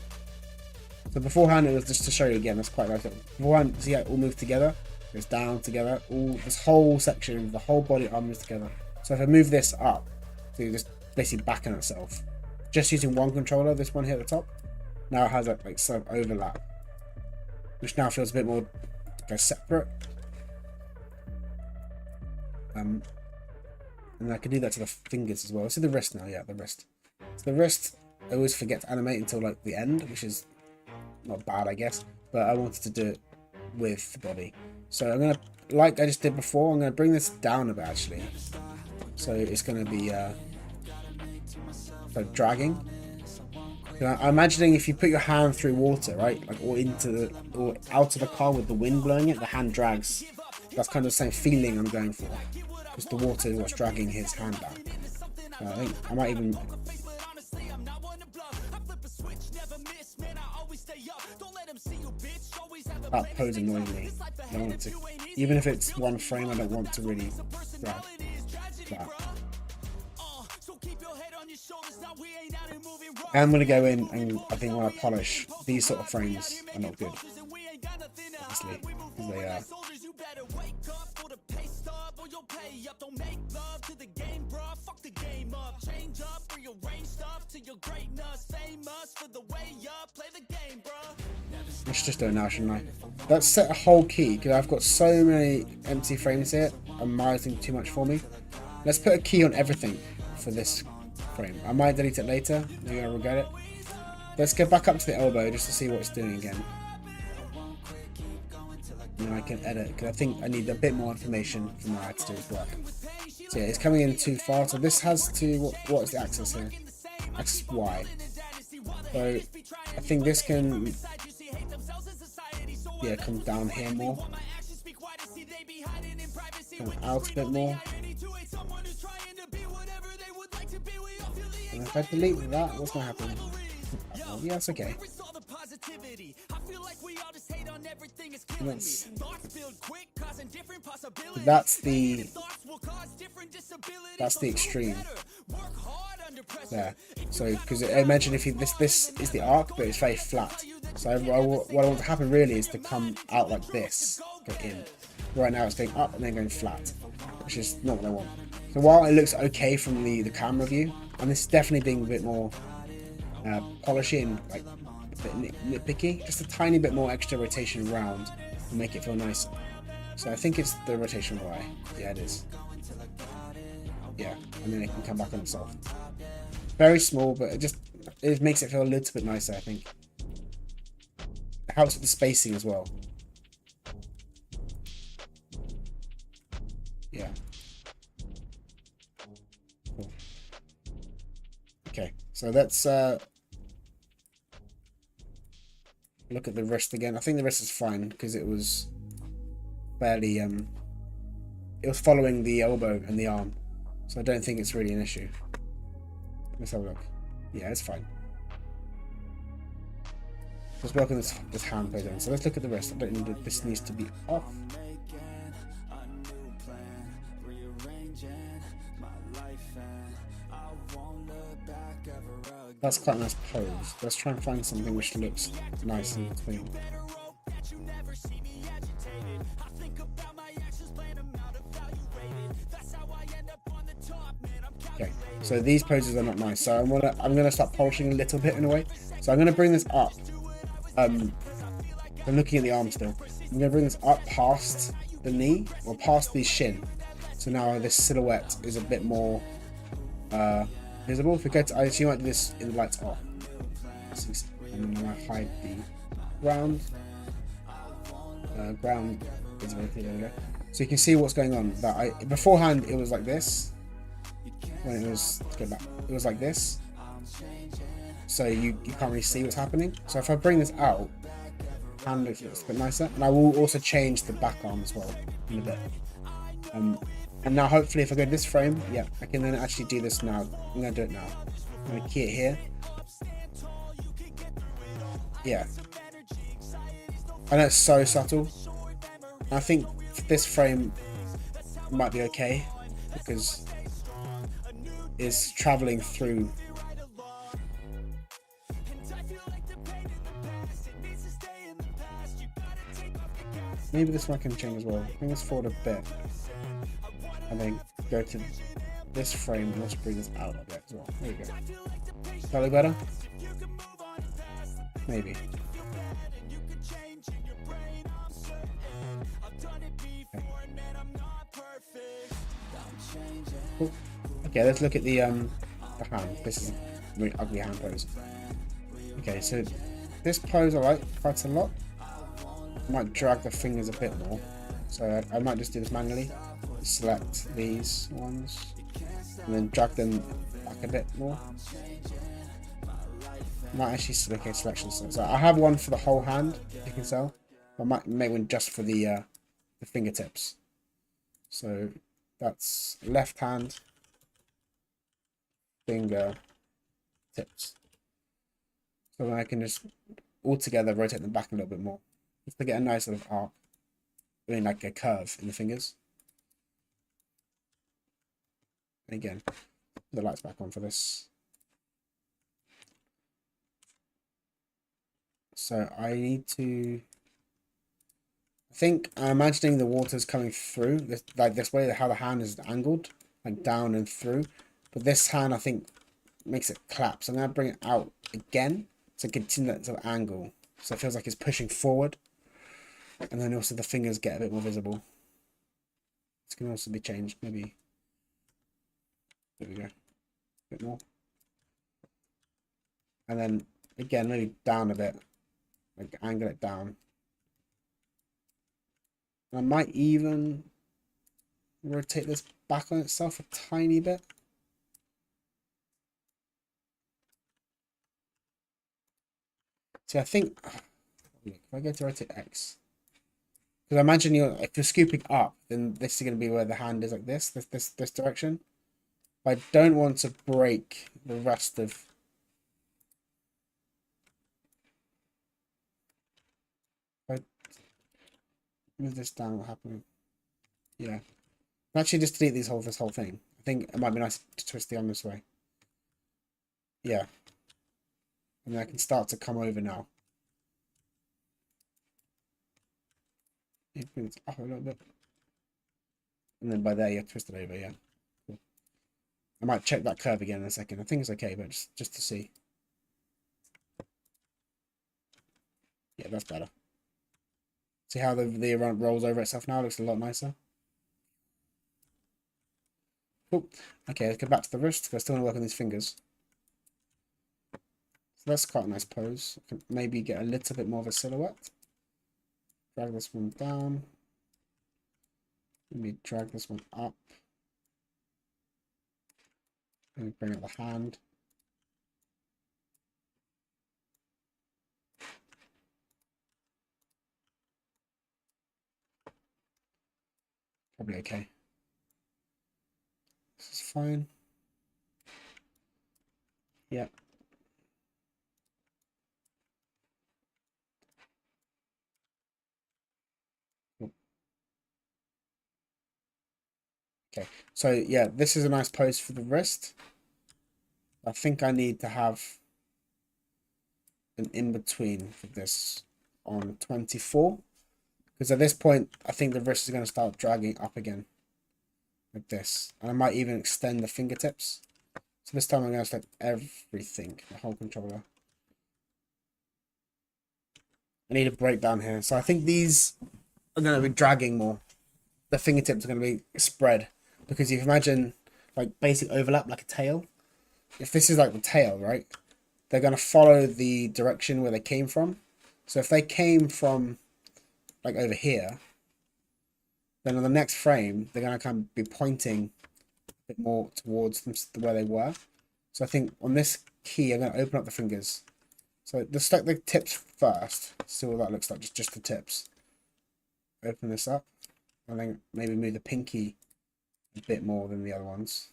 So beforehand, it was just to show you again. That's quite nice. Beforehand, see how it all moves together? It goes down together. All this whole section, the whole body arm moves together. So if I move this up, so just basically back on itself, just using one controller, this one here at the top, now it has a like sort of overlap, which now feels a bit more separate. And I can do that to the fingers as well. See the wrist now, yeah, the wrist. So the wrist, I always forget to animate until like the end, which is not bad, I guess, but I wanted to do it with the body. So I'm gonna, like I just did before, I'm gonna bring this down a bit actually. So it's gonna be like dragging. I'm imagining if you put your hand through water, right, like or out of the car with the wind blowing it, the hand drags. That's kind of the same feeling I'm going for, because the water is what's dragging his hand down. I think I might even. That pose annoys me. I don't want to. Even if it's one frame, I don't want to really grab that. I'm going to go in and I think when I polish, these sort of frames are not good. Obviously, because they are. I should just do it now, shouldn't I? Let's set a whole key, because I've got so many empty frames here. I'm minusing too much for me. Let's put a key on everything for this frame. I might delete it later, maybe I'll regret it. Let's go back up to the elbow just to see what it's doing again. And I can edit, because I think I need a bit more information from what I had to do with work. So yeah, it's coming in too far. So this has to, what is the axis here? Axis Y. So I think this can, yeah, come down here more. Come out a bit more. And if I delete that, what's going to happen? Oh, yeah, that's okay. That's the extreme there. So because I mentioned if you, this is the arc, but it's very flat. So what I want to happen really is to come out like this, go in. Right now it's going up and then going flat, which is not what I want. So while it looks okay from the camera view, and this is definitely being a bit more polishy and like a bit nitpicky, just a tiny bit more extra rotation around to make it feel nicer. So I think it's the rotation Y. Yeah, it is. Yeah, and then it can come back on itself. Very small, but it makes it feel a little bit nicer, I think. It helps with the spacing as well. Yeah. Cool. Okay, so let's look at the wrist again. I think the wrist is fine because it was fairly it was following the elbow and the arm, so I don't think it's really an issue. Let's have a look. Yeah, it's fine. Let's work on this hand pose on. So let's look at the wrist. I don't need it. This needs to be off. That's quite a nice pose. Let's try and find something which looks nice in between. Okay, so these poses are not nice. So I'm gonna start polishing a little bit in a way. So I'm gonna bring this up. I'm looking at the arm still. I'm gonna bring this up past the knee or past the shin. So now this silhouette is a bit more visible. If we go to, I actually might do this in the lights off. And then I might hide the ground. Ground is very clear. There we go. So you can see what's going on. That beforehand it was like this. When it was, let's go back, it was like this. So you can't really see what's happening. So if I bring this out, hand looks a bit nicer. And I will also change the back arm as well in a bit. And now hopefully if I go to this frame, yeah, I can then actually do this now. I'm going to do it now. I'm going to key it here. Yeah. I know it's so subtle. I think for this frame, might be okay because it's traveling through. Maybe this one can change as well. Bring this forward a bit, and then go to this frame and also bring this out a bit as well. There we go. Does that look better? Maybe. Cool. Okay, let's look at the hand. This is a really ugly hand pose. Okay, so this pose I like quite a lot. I might drag the fingers a bit more. So I might just do this manually. Select these ones and then drag them back a bit more. I might actually select selection. So I have one for the whole hand, you can tell. I might make one just for the fingertips. So that's left hand, finger, tips. So then I can just all together rotate them back a little bit more, just to get a nice sort of arc, really like a curve in the fingers. And again, put the lights back on for this. So I need to. I think I'm imagining the water's coming through this, like this way, how the hand is angled, like down and through. But this hand, I think, makes it collapse. I'm gonna bring it out again to continue that sort of angle, so it feels like it's pushing forward. And then also the fingers get a bit more visible. This can also be changed, maybe. There we go. A bit more. And then again, maybe down a bit, like angle it down. I might even rotate this back on itself a tiny bit. See, I think if I go to rotate X, because I imagine if you're scooping up, then this is going to be where the hand is, like this direction. But I don't want to break the rest of. If I move this down, what happened? Yeah. Actually, just delete this whole thing. I think it might be nice to twist the arm this way. Yeah. And then I can start to come over now. Bring it up a little bit. And then by there you twist it over, yeah. Cool. I might check that curve again in a second. I think it's okay, but just to see. Yeah, that's better. See how the rolls over itself now? It looks a lot nicer. Cool. Okay, let's go back to the wrist, because I still want to work on these fingers. So that's quite a nice pose. I can maybe get a little bit more of a silhouette. Drag this one down. Let me drag this one up. Let me bring up the hand. Probably okay. This is fine. Yeah. Okay, so yeah, this is a nice pose for the wrist. I think I need to have an in-between for this on 24. Because at this point, I think the wrist is going to start dragging up again. Like this. And I might even extend the fingertips. So this time I'm going to select everything, the whole controller. I need a breakdown here. So I think these are going to be dragging more. The fingertips are going to be spread. Because if you imagine like basic overlap, like a tail. If this is like the tail, right? They're going to follow the direction where they came from. So if they came from like over here, then on the next frame, they're going to kind of be pointing a bit more towards them, where they were. So I think on this key, I'm going to open up the fingers. So just select the tips first. See what that looks like, just the tips. Open this up. And then maybe move the pinky a bit more than the other ones.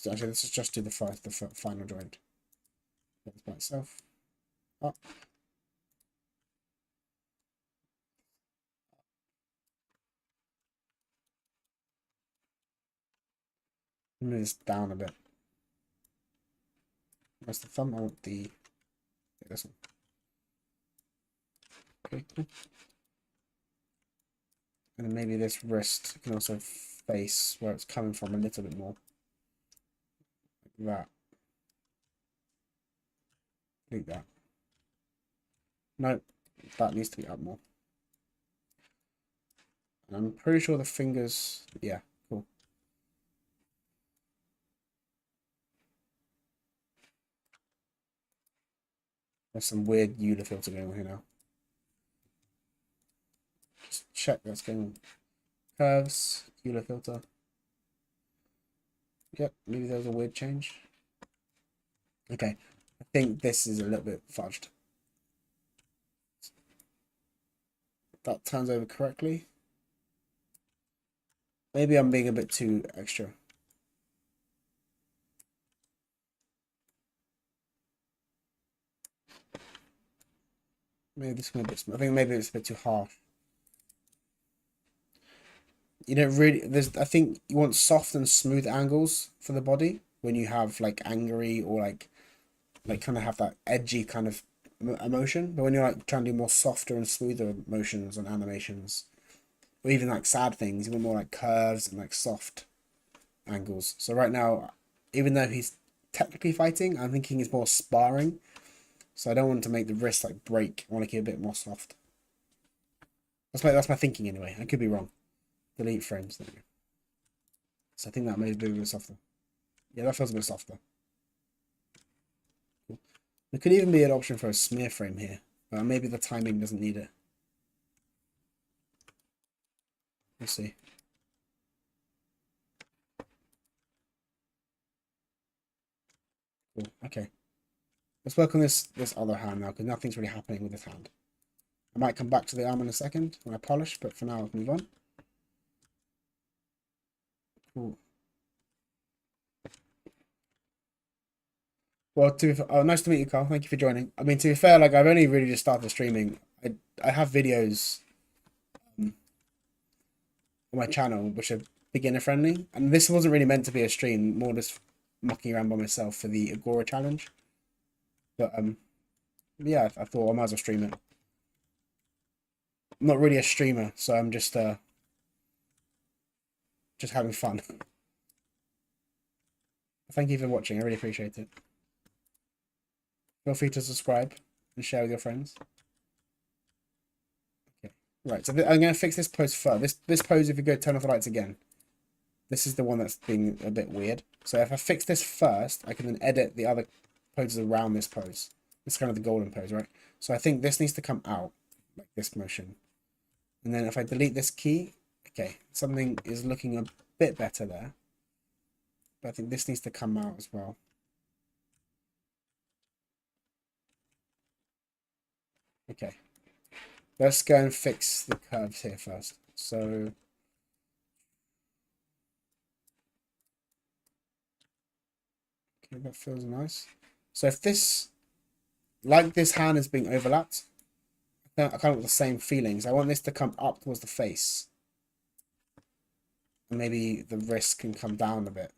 Actually, let's just do the final joint. That's by itself. Up. Move this down a bit. That's the thumb. I want this one. Okay, cool. And then maybe this wrist can also face where it's coming from a little bit more. Like that. Like that. No, that needs to be up more. And I'm pretty sure the fingers, yeah, cool. There's some weird Euler filter going on here now. Just check that's going on. Curves, Euler filter. Yep, maybe there was a weird change. Okay, I think this is a little bit fudged. That turns over correctly. Maybe I'm being a bit too extra. Maybe this is a bit. I think maybe it's a bit too harsh. You don't really. I think you want soft and smooth angles for the body when you have like angry or like kind of have that edgy kind of emotion. But when you're like trying to do more softer and smoother motions and animations, or even like sad things, you want more like curves and like soft angles. So right now, even though he's technically fighting, I'm thinking he's more sparring. So I don't want to make the wrist like break. I want to keep it a bit more soft. That's my thinking anyway. I could be wrong. Delete frames. There we go. So I think that may be a bit softer. Yeah, that feels a bit softer. Cool. There could even be an option for a smear frame here, but maybe the timing doesn't need it. Let's see. Cool. Okay. Let's work on this other hand now, because nothing's really happening with this hand. I might come back to the arm in a second when I polish, but for now, let's move on. Cool. Well, nice to meet you, Carl. Thank you for joining. I mean, to be fair, like I've only really just started streaming. I have videos on my channel which are beginner friendly, and this wasn't really meant to be a stream, more just mucking around by myself for the Agora challenge. But yeah, I thought I might as well stream it. I'm not really a streamer, so I'm just having fun. Thank you for watching. I really appreciate it. Feel free to subscribe and share with your friends. Okay, right. So I'm going to fix this pose first. This pose, if you go turn off the lights again, this is the one that's being a bit weird. So if I fix this first, I can then edit the other poses around this pose. It's kind of the golden pose, right? So I think this needs to come out, like this motion. And then if I delete this key, okay, something is looking a bit better there. But I think this needs to come out as well. Okay. Let's go and fix the curves here first. So okay, that feels nice. So if this, like this hand is being overlapped, I kind of want the same feelings. I want this to come up towards the face. And maybe the wrist can come down a bit.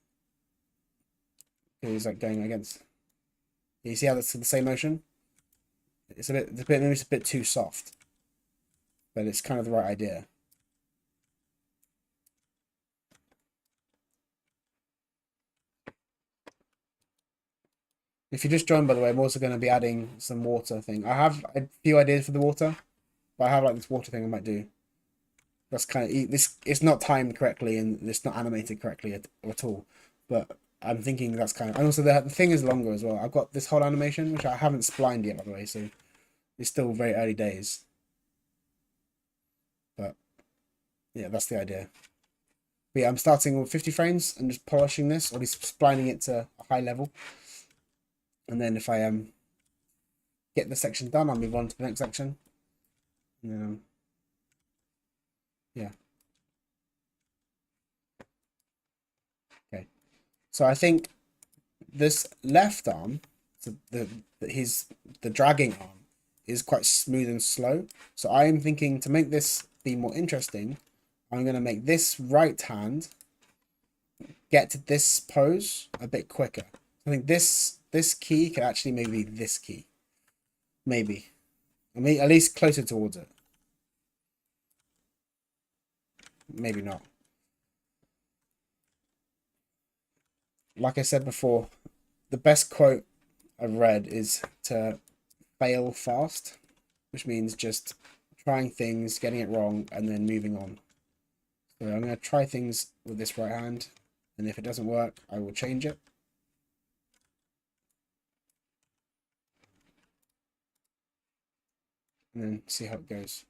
He's like going against. You see how that's the same motion? Maybe it's a bit too soft. But it's kind of the right idea. If you just joined, by the way, I'm also going to be adding some water thing. I have a few ideas for the water, but I have like this water thing I might do. That's kind of it's not timed correctly and it's not animated correctly at all. But I'm thinking that's kind of, and also the thing is longer as well. I've got this whole animation which I haven't splined yet, by the way, so it's still very early days. But yeah, that's the idea. But yeah, I'm starting with 50 frames and just polishing this, or at least splining it to a high level. And then if I get the section done, I'll move on to the next section. And then, yeah. Okay. So I think this left arm, so the dragging arm, is quite smooth and slow. So I am thinking to make this be more interesting, I'm going to make this right hand get to this pose a bit quicker. I think this key could actually maybe be this key. Maybe. I mean, at least closer towards it. Maybe not. Like I said before, the best quote I've read is to fail fast, which means just trying things, getting it wrong, and then moving on. So I'm going to try things with this right hand, and if it doesn't work, I will change it. And then see how it goes.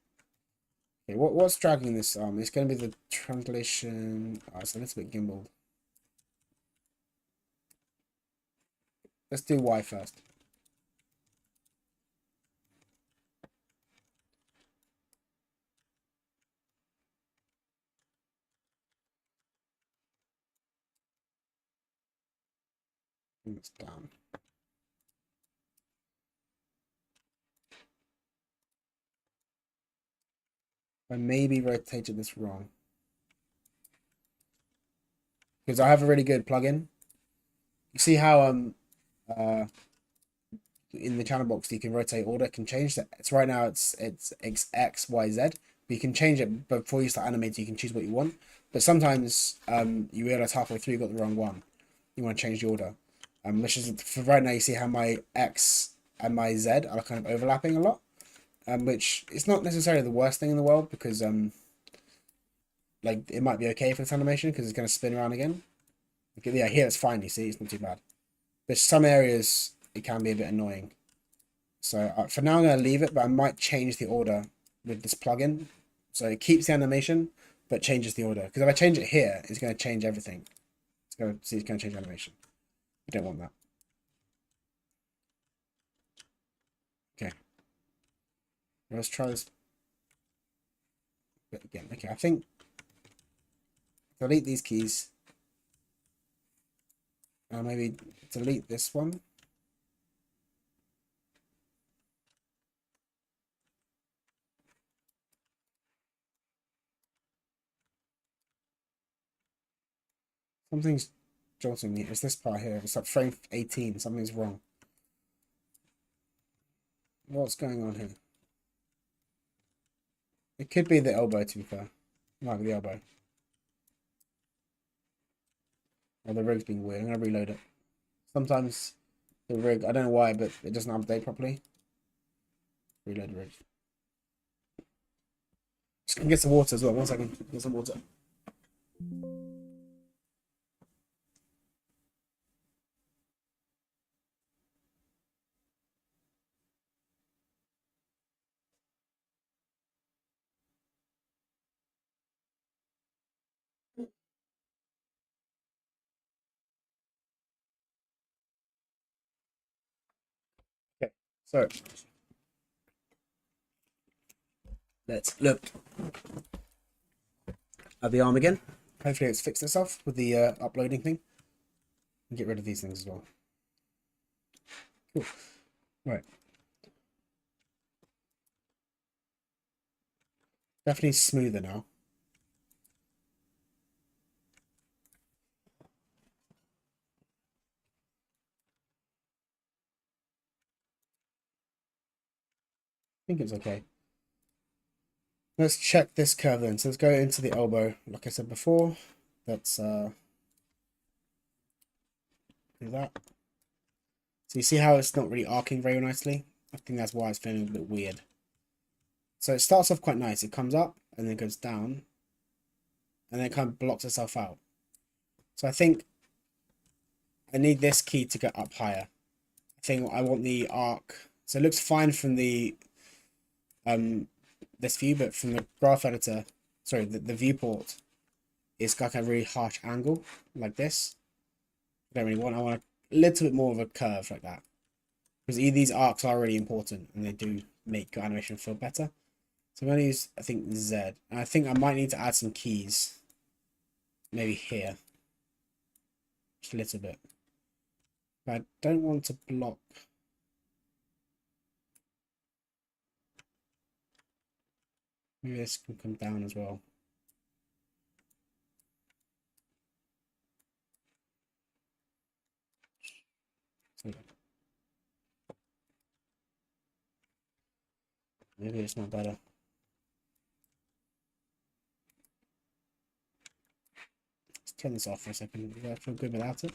Okay, what's dragging this arm? It's going to be the translation. Oh, it's a little bit gimbaled. Let's do Y first. Bring this down. I maybe rotated this wrong. Because I have a really good plugin. You see how in the channel box you can rotate order, can change that. It's right now it's X, Y, Z. But you can change it before you start animating. You can choose what you want. But sometimes you realize halfway through you got the wrong one. You want to change the order. Which is for right now. You see how my X and my Z are kind of overlapping a lot. Which is not necessarily the worst thing in the world because like it might be okay for this animation because it's going to spin around again. Okay, yeah, here it's fine. You see, it's not too bad. But some areas it can be a bit annoying. So for now, I'm going to leave it, but I might change the order with this plugin. So it keeps the animation, but changes the order. Because if I change it here, it's going to change everything. It's going to change animation. You don't want that. Okay. Let's try this bit again. Okay, I think delete these keys. Maybe delete this one. Something's jolting me. It's this part here. It's like frame 18. Something's wrong. What's going on here? It could be the elbow, to be fair. It might be the elbow. Or the rig's being weird. I'm going to reload it. Sometimes the rig, I don't know why, but it doesn't update properly. Reload the rig. Just gonna get some water as well. 1 second. Get some water. Okay, so let's look at the arm again. Hopefully it's fixed itself with the uploading thing. And get rid of these things as well. Cool. Right. Definitely smoother now. I think it's okay. Let's check this curve then. So let's go into the elbow. Like I said before, let's do that. So you see how it's not really arcing very nicely? I think that's why it's feeling a bit weird. So it starts off quite nice. It comes up and then goes down. And then it kind of blocks itself out. So I think I need this key to get up higher. I think I want the arc. So it looks fine from the this view, but from the graph editor, sorry, the viewport, it's got a really harsh angle like this. I don't really want. I want a little bit more of a curve like that because these arcs are really important and they do make your animation feel better. So I'm going to use, I think, Z. And I think I might need to add some keys. Maybe here. Just a little bit. But I don't want to block. Maybe this can come down as well. Maybe it's not better. Let's turn this off for a second. I feel good without it.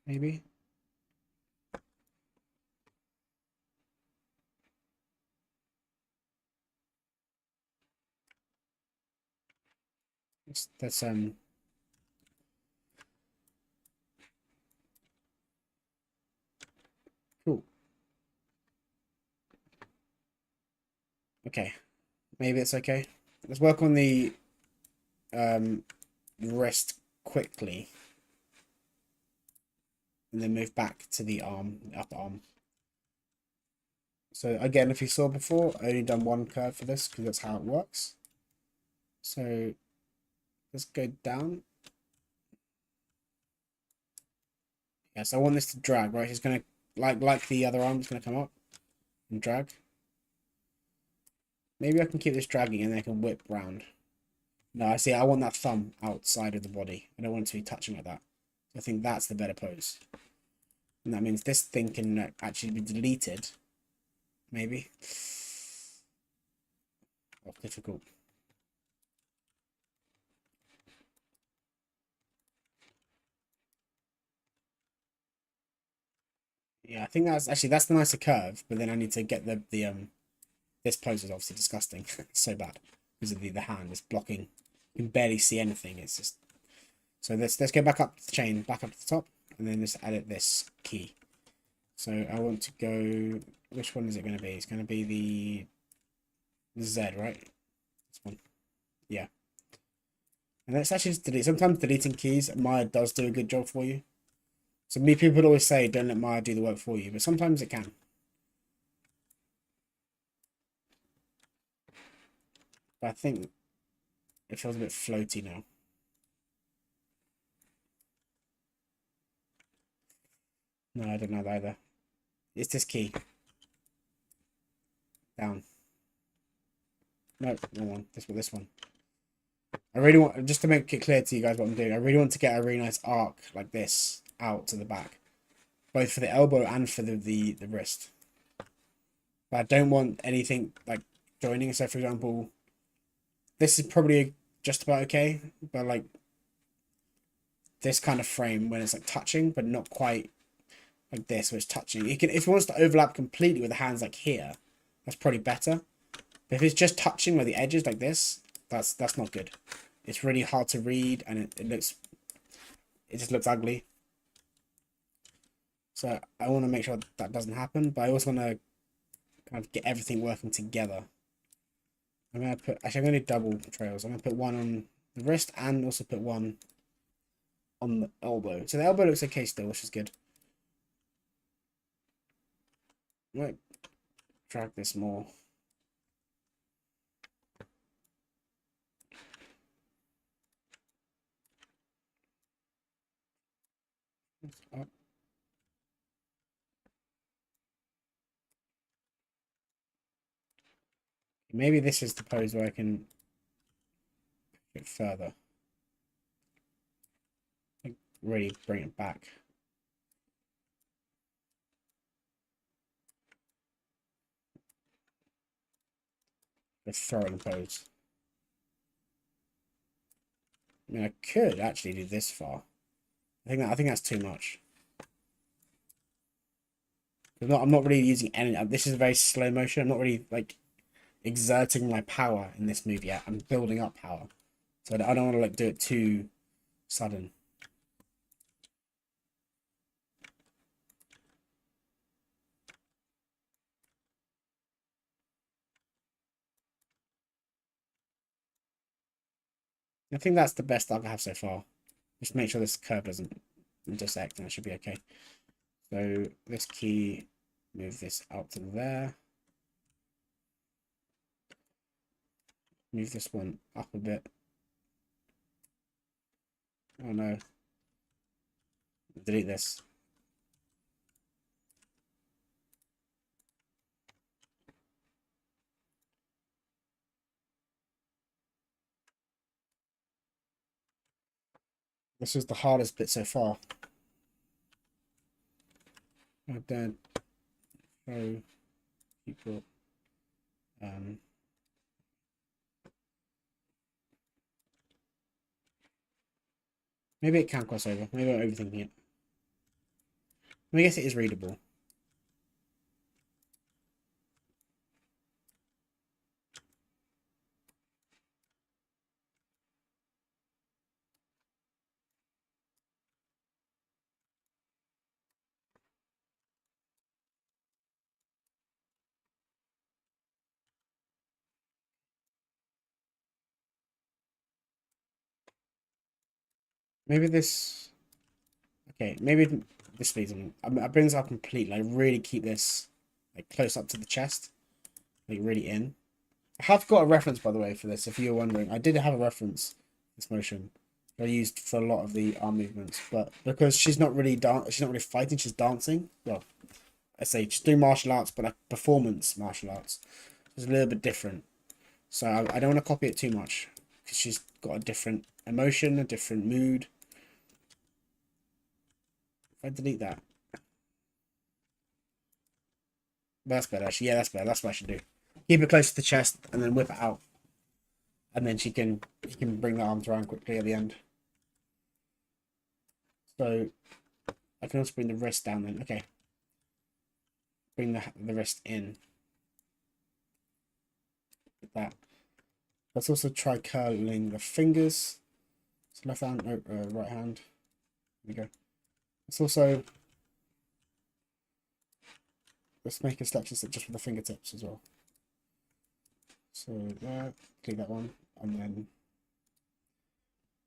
Maybe. That's cool. Okay. Maybe it's okay. Let's work on the wrist quickly. And then move back to the arm, the upper arm. So again, if you saw before, I only done one curve for this because that's how it works. So let's go down. Yes, I want this to drag, right? It's gonna like the other arm, it's gonna come up and drag. Maybe I can keep this dragging and then I can whip round. No, I see. I want that thumb outside of the body. I don't want it to be touching like that. I think that's the better pose. And that means this thing can actually be deleted. Maybe. Oh, difficult. Yeah, I think that's the nicer curve, but then I need to get the this pose is obviously disgusting. It's so bad. Because of the hand is blocking. You can barely see anything. It's just so let's go back up the chain, back up to the top, and then just edit this key. So I want to go, which one is it going to be? It's going to be the Z, right? This one. Yeah. And let's actually just delete. Sometimes deleting keys, Maya does do a good job for you. So people always say don't let Maya do the work for you, but sometimes it can. But I think it feels a bit floaty now. No, I don't know that either. It's this key. Down. No, no one. This one. I really want, just to make it clear to you guys what I'm doing, I really want to get a really nice arc like this out to the back. Both for the elbow and for the wrist. But I don't want anything like joining. So for example, this is probably just about okay. But like this kind of frame when it's like touching, but not quite like this where it's touching. It can, if it wants to overlap completely with the hands like here, that's probably better. But if it's just touching where the edges like this, that's not good. It's really hard to read and it just looks ugly. So I want to make sure that doesn't happen, but I also want to kind of get everything working together. I'm going to put, actually I'm going to do double trails. I'm going to put one on the wrist and also put one on the elbow. So the elbow looks okay still, which is good. I might drag this more. Up. Maybe this is the pose where I can get further. Like really bring it back. The throwing pose. I mean, I could actually do this far. I think that's too much. I'm not really using any. This is very slow motion. I'm not really like exerting my power in this move yet. I'm building up power, so I don't want to like do it too sudden. I think that's the best I have so far. Just make sure this curve doesn't intersect, and it should be okay. So this key, move this out to there. Move this one up a bit. Oh no. Delete this. This is the hardest bit so far. I don't show people. Maybe it can cross over. Maybe I'm overthinking it. I guess it is readable. Maybe this. Okay, maybe this leads me. I bring this up completely. I really keep this like close up to the chest, like really in. I have got a reference, by the way, for this. If you're wondering, I did have a reference. This motion I used for a lot of the arm movements, but because she's not really fighting. She's dancing. Well, I say she's doing martial arts, but like performance martial arts. It's a little bit different. So I don't want to copy it too much because she's got a different emotion, a different mood. If I delete that, that's better. Actually, yeah, that's better. That's what I should do. Keep it close to the chest and then whip it out, and then she can bring the arms around quickly at the end. So I can also bring the wrist down then. Okay, bring the wrist in. Like that. Let's also try curling the fingers. So left hand, no, right hand. There we go. Let's also make a selection just for the fingertips as well. So there, click that one, and then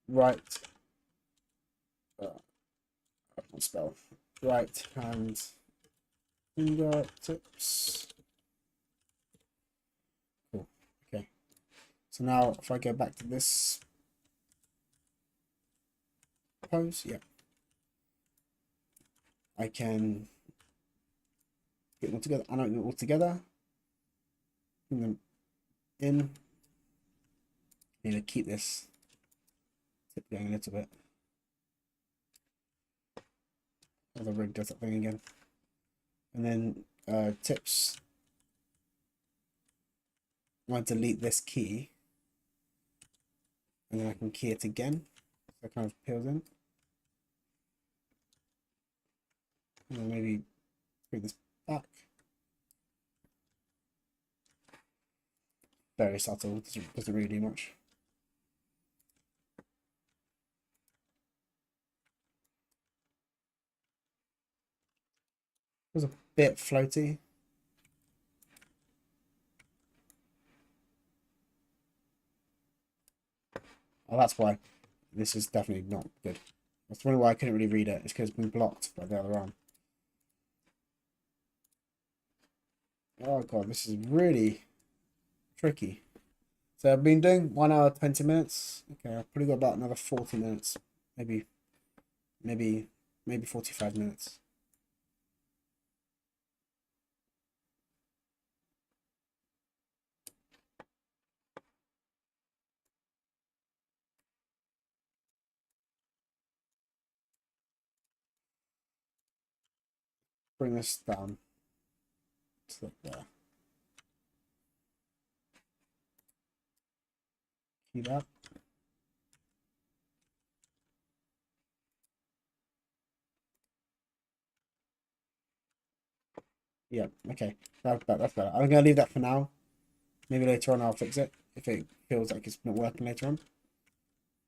right. I can't spell. Right hand fingertips. Cool. Okay. So now if I go back to this pose, yeah, I can get them all together, animate them all together, bring them in. Need to keep this tip going a little bit. Oh, the rig does that thing again. And then tips. I want to delete this key, and then I can key it again. So it kind of peels in. And then maybe bring this back. Very subtle, doesn't really do much. It was a bit floaty. Oh, that's why. This is definitely not good. That's probably why I couldn't really read it. It's because it's been blocked by the other arm. Oh god, this is really tricky. So I've been doing 1 hour 20 minutes. Okay, I've probably got about another 40 minutes. Maybe 45 minutes. Bring this down to there. Key that. Yeah, okay. That's better. That's better. I'm gonna leave that for now. Maybe later on I'll fix it if it feels like it's not working later on.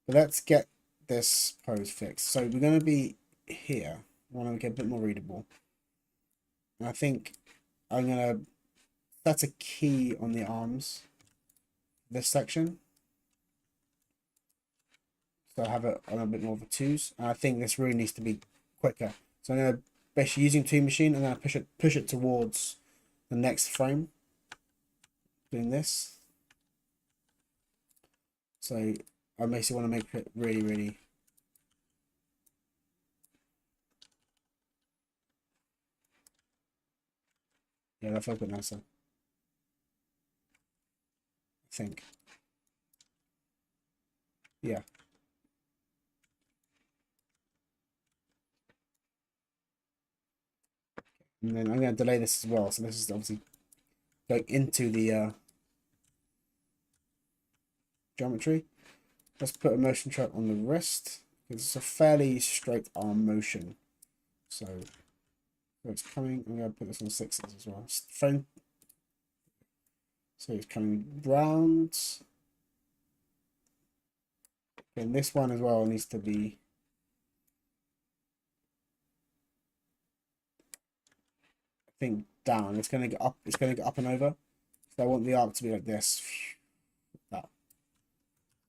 But let's get this pose fixed. So we're gonna be here. I want to get a bit more readable. And I think I'm gonna set a key on the arms. This section. So I have it on a bit more of a twos. And I think this really needs to be quicker. So I'm gonna basically using two machine and then I push it towards the next frame. Doing this. So I basically want to make it really, really yeah, that feels a bit nicer. I think. Yeah. And then I'm going to delay this as well. So this is obviously going into the geometry. Let's put a motion track on the wrist. It's a fairly straight arm motion. So it's coming. I'm going to put this on sixes as well. Frame. So it's coming round. And this one as well needs to be down. It's going to get up. It's going to get up and over. So I want the arc to be like this. That.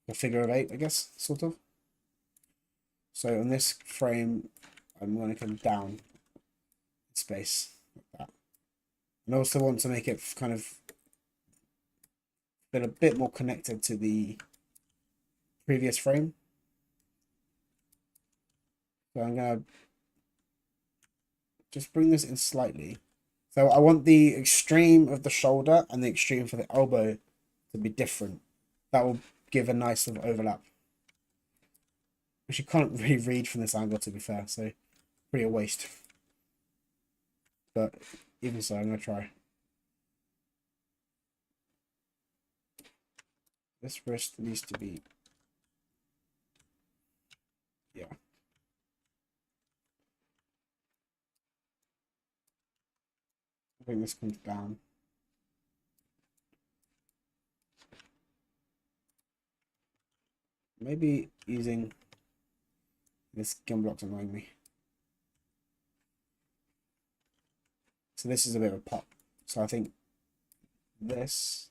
A figure of eight, I guess, sort of. So on this frame, I'm going to come down in space like that. And I also want to make it kind of feel a bit more connected to the previous frame. So I'm going to just bring this in slightly. So I want the extreme of the shoulder and the extreme for the elbow to be different. That will give a nice sort of overlap. Which you can't really read from this angle, to be fair, so pretty a waste. But even so, I'm going to try. This wrist needs to be... yeah. I think this comes down. Maybe using this gun block's annoying me. So this is a bit of a pop. So I think this.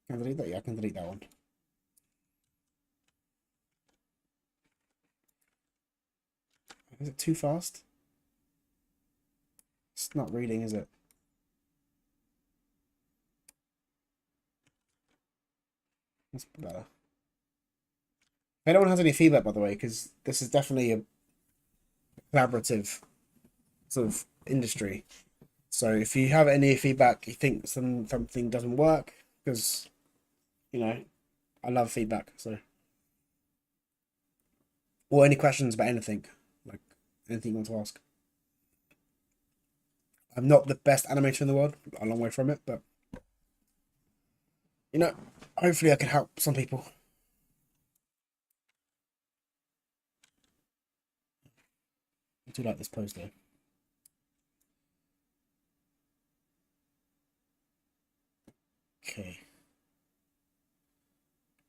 Can I delete that? Yeah, I can delete that one. Is it too fast? It's not reading, is it? That's better. If anyone has any feedback, by the way, because this is definitely a collaborative sort of industry. So if you have any feedback, you think something doesn't work, because, you know, I love feedback. So, or any questions about anything, like anything you want to ask. I'm not the best animator in the world, a long way from it, but, you know, hopefully I can help some people. I do like this pose though. Okay.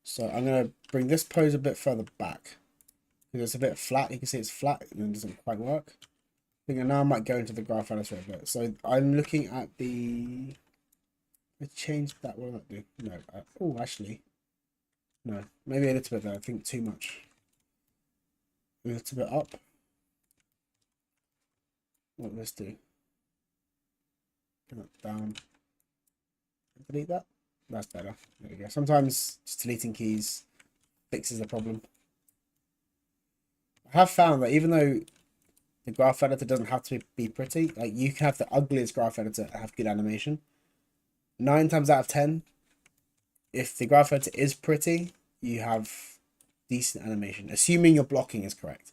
So I'm going to bring this pose a bit further back. Because it's a bit flat. You can see it's flat and it doesn't quite work. I think now I might go into the graph editor a bit. So I'm looking at the... I changed that. What will that do? No. Oh, actually. No. Maybe a little bit there. I think too much. A little bit up. What will this do? Put that down. Delete that. That's better. There we go. Sometimes just deleting keys fixes the problem. I have found that even though the graph editor doesn't have to be pretty, like you can have the ugliest graph editor and have good animation. 9 times out of 10, if the graph editor is pretty, you have decent animation, assuming your blocking is correct.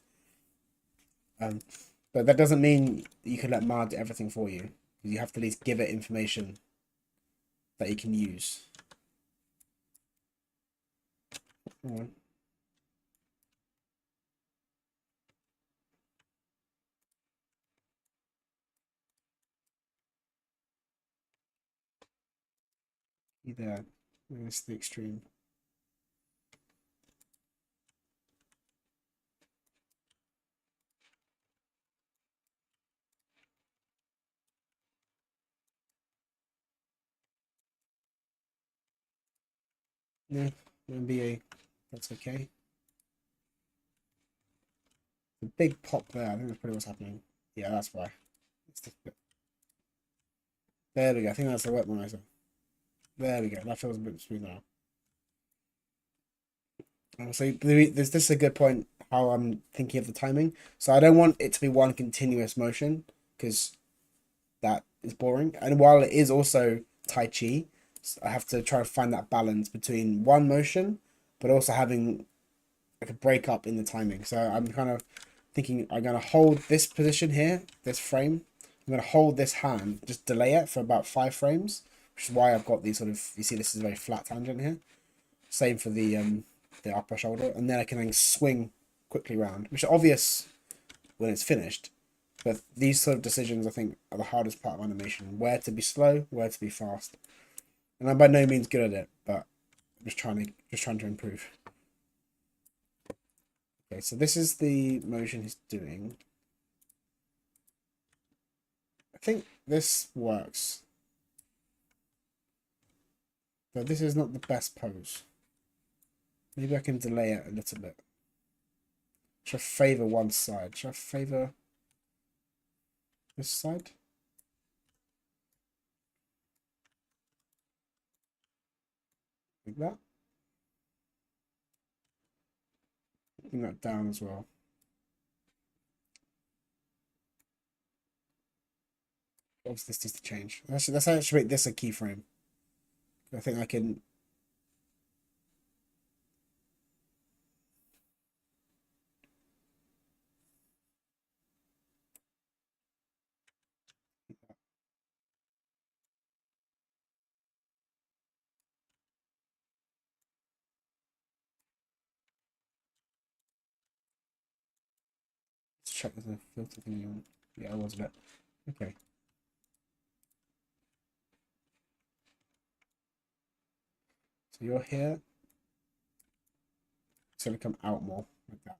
But that doesn't mean you can let Mara do everything for you. You have to at least give it information that you can use. Either this is the extreme. Yeah, NBA, that's okay. The big pop there, I think that's probably what's happening. Yeah, that's why. There we go. I think that's the wet monitor. There we go. That feels a bit smooth now. So this is a good point how I'm thinking of the timing. So I don't want it to be one continuous motion because that is boring. And while it is also Tai Chi, I have to try to find that balance between one motion, but also having like a break up in the timing. So I'm kind of thinking I'm going to hold this position here, this frame, I'm going to hold this hand, just delay it for about 5 frames, which is why I've got these sort of, you see this is a very flat tangent here. Same for the upper shoulder, and then I can then swing quickly round, which are obvious when it's finished. But these sort of decisions, I think, are the hardest part of animation. Where to be slow, where to be fast. And I'm by no means good at it, but I'm just trying to improve. Okay, so this is the motion he's doing. I think this works. But this is not the best pose. Maybe I can delay it a little bit. Should I favour one side? Should I favour this side? Like that. Bring that down as well. Obviously, this needs to change. Let's actually make this a keyframe. I think I can. Let's check there's a filter thing on. Yeah, I was a bit. Okay. So you're here. It's going to come out more like that.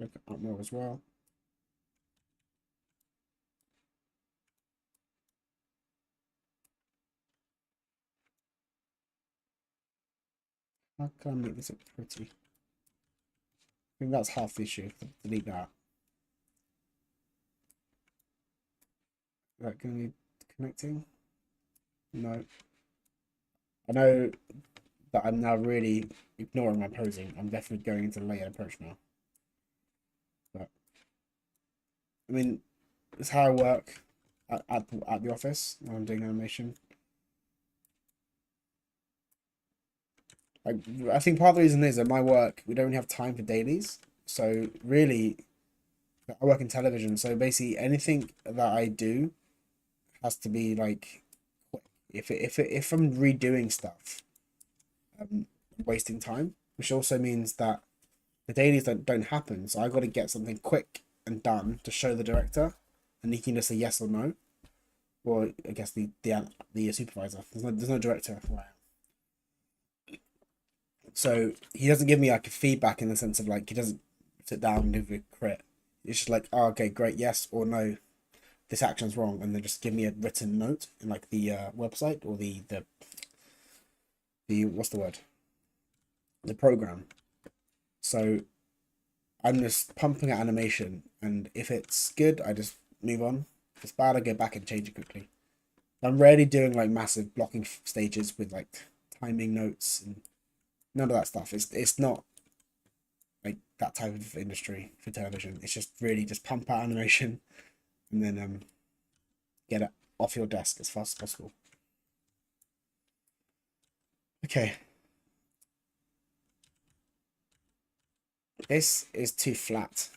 Look out more as well. How can I make this look pretty? I think that's half the issue. Delete that. Is that going to be connecting? No. I know that I'm now really ignoring my posing. I'm definitely going into the layered approach now. But I mean, it's how I work at the office when I'm doing animation. Like, I think part of the reason is that my work, we don't really have time for dailies. So really, I work in television. So basically, anything that I do has to be like quick. If I'm redoing stuff, I'm wasting time, which also means that the dailies don't happen. So I got to get something quick and done to show the director, and he can just say yes or no. Or I guess the supervisor. There's no director. Wow. So he doesn't give me like a feedback in the sense of like he doesn't sit down and give me a crit. It's just like, oh, okay, great, yes or no, this action's wrong, and then just give me a written note in like the website or the what's the word, the program. So I'm just pumping out animation, and if it's good, I just move on. If it's bad, I go back and change it quickly. I'm rarely doing like massive blocking stages with like timing notes and none of that stuff. It's not like that type of industry for television. It's just really just pump out animation and then get it off your desk as fast as possible. Okay. This is too flat.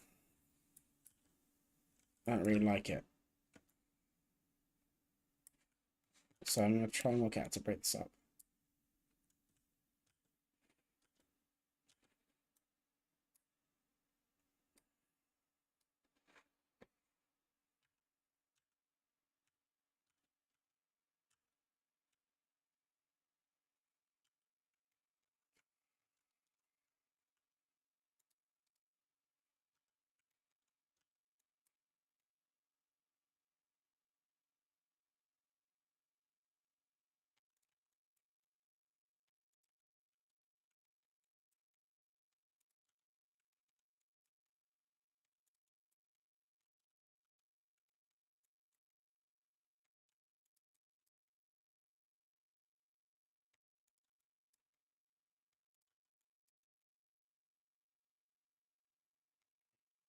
I don't really like it. So I'm going to try and work out how to break this up.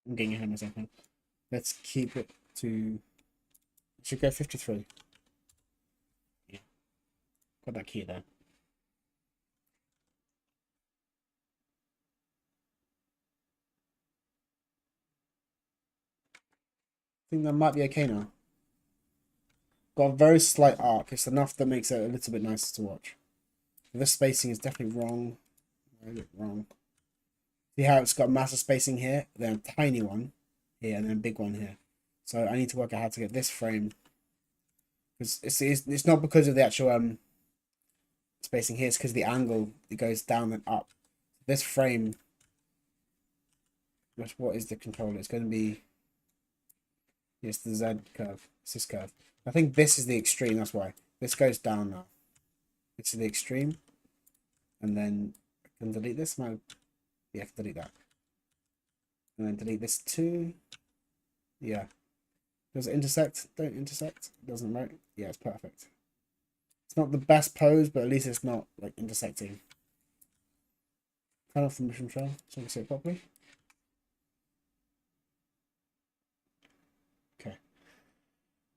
I'm getting ahead of myself now. Let's keep it to... Should go 53. Yeah. Got that key there. think that might be okay now. Got a very slight arc. It's enough that makes it a little bit nicer to watch. This spacing is definitely wrong. Why is it wrong? See how it's got massive spacing here, then a tiny one here, and then a big one here. So I need to work out how to get this frame. Because it's not because of the actual spacing here, it's because the angle it goes down and up. This frame, what is the controller? It's going to be, yes, the Z curve. It's this curve. I think this is the extreme, that's why. This goes down now. This is the extreme. And then I can delete this. No, yeah, I can delete that. And then delete this too. Yeah. Does it intersect? Don't intersect. It doesn't, right? Yeah, it's perfect. It's not the best pose, but at least it's not like intersecting. Turn off the motion trail so I can see it properly. Okay.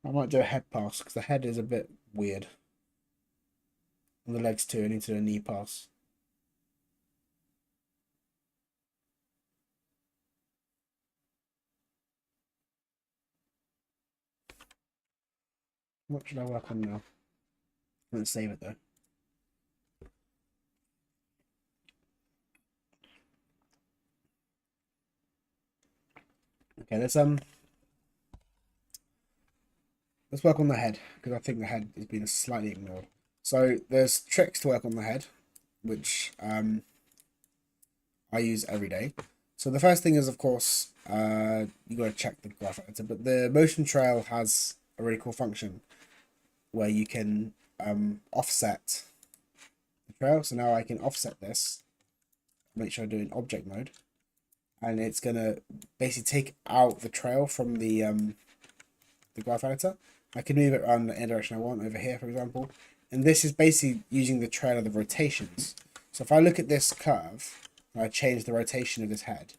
I might do a head pass because the head is a bit weird. And the legs too. I need to do a knee pass. What should I work on now? Let's save it though. Okay, let's work on the head because I think the head has been slightly ignored. So there's tricks to work on the head, which I use every day. So the first thing is, of course, you got to check the graph editor, but the motion trail has a really cool function where you can offset the trail. So now I can offset this, make sure I do it in object mode, and it's gonna basically take out the trail from the graph editor. I can move it around the direction I want over here, for example, and this is basically using the trail of the rotations. So if I look at this curve, and I change the rotation of this head,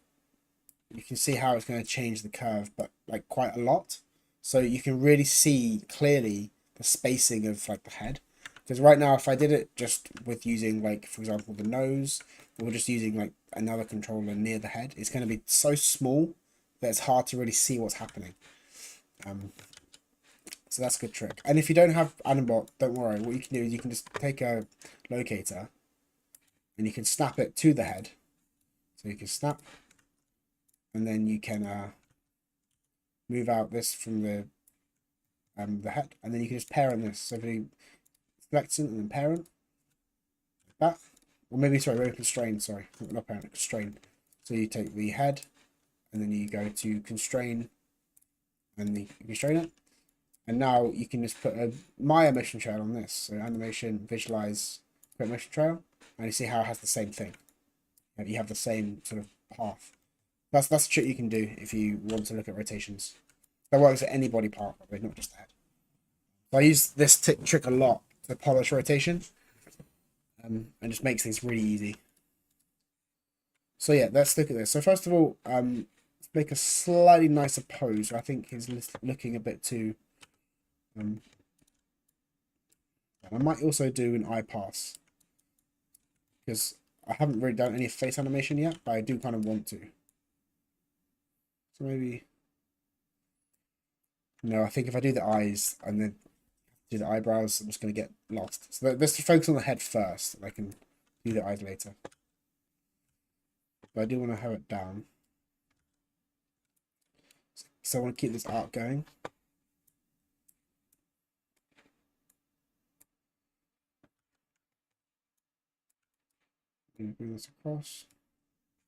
you can see how it's going to change the curve, but like quite a lot. So you can really see clearly the spacing of like the head. Because right now, if I did it just with using like, for example, the nose, or just using like another controller near the head, it's going to be so small that it's hard to really see what's happening. So that's a good trick. And if you don't have Animbot, don't worry. What you can do is you can just take a locator and you can snap it to the head. So you can snap, and then you can move out this from the head, and then you can just parent this. So if you select it and then parent, like that, or maybe constrain. Sorry, not parent, constrain. So you take the head, and then you go to constrain, and you constrain it, and now you can just put a Maya motion trail on this. So animation, visualize, put motion trail, and you see how it has the same thing. You have the same sort of path. That's a trick you can do if you want to look at rotations. That works at any body part, but not just the head. So I use this trick a lot to polish rotation, and just makes things really easy. So yeah, let's look at this. So first of all, let's make a slightly nicer pose. I think he's looking a bit too. I might also do an eye pass because I haven't really done any face animation yet, but I do kind of want to. So maybe no. I think if I do the eyes and then do the eyebrows, I'm just going to get lost. So let's focus on the head first, and I can do the eyes later. But I do want to have it down. So I want to keep this arc going. Bring this across.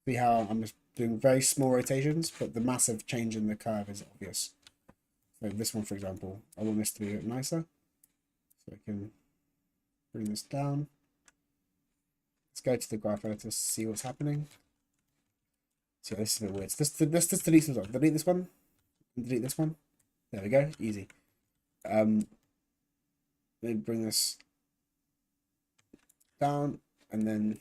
See how I'm just doing very small rotations, but the massive change in the curve is obvious. So this one, for example, I want this to be a bit nicer. So I can bring this down. Let's go to the graph editor to see what's happening. So this is a bit weird. So let's just delete some stuff. Delete this one. And delete this one. There we go. Easy. Let me bring this down, and then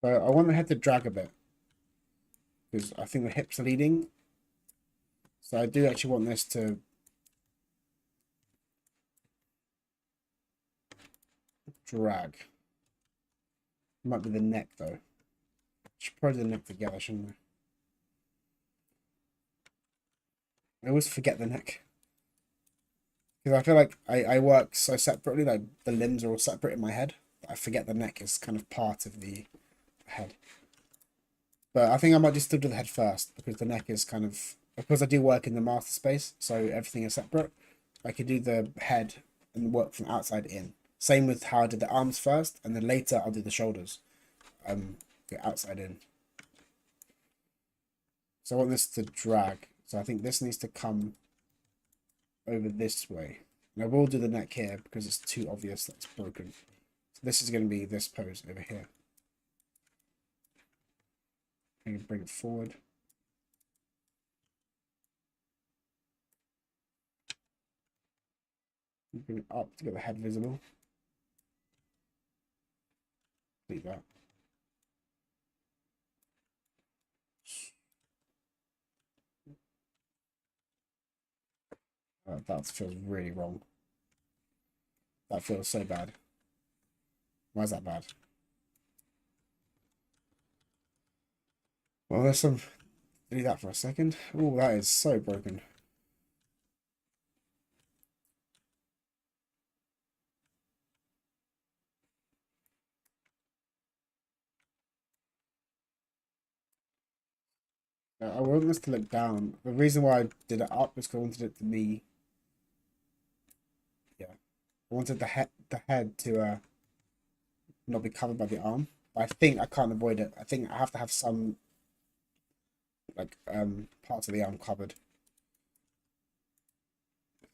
so I want the head to drag a bit. because I think the hips are leading. So I do actually want this to drag. Might be the neck though. Should probably do the neck together, shouldn't I? I always forget the neck. Because I feel like I work so separately, like the limbs are all separate in my head. I forget the neck is kind of part of the head. But I think I might just still do the head first, because the neck is kind of, because I do work in the master space, so everything is separate. I could do the head and work from outside in. Same with how I did the arms first, and then later I'll do the shoulders. Go outside in. So I want this to drag. So I think this needs to come over this way. And I will do the neck here because it's too obvious that it's broken. So this is going to be this pose over here. I'm going to bring it forward. Bring it up to get the head visible. Leave that. That feels really wrong. That feels so bad. Why is that bad? Well, there's some... Do that for a second. Oh, that is so broken. I want this to look down. The reason why I did it up is because I wanted it to be... Yeah. I wanted the head to not be covered by the arm. But I think I can't avoid it. I think I have to have some like parts of the arm covered.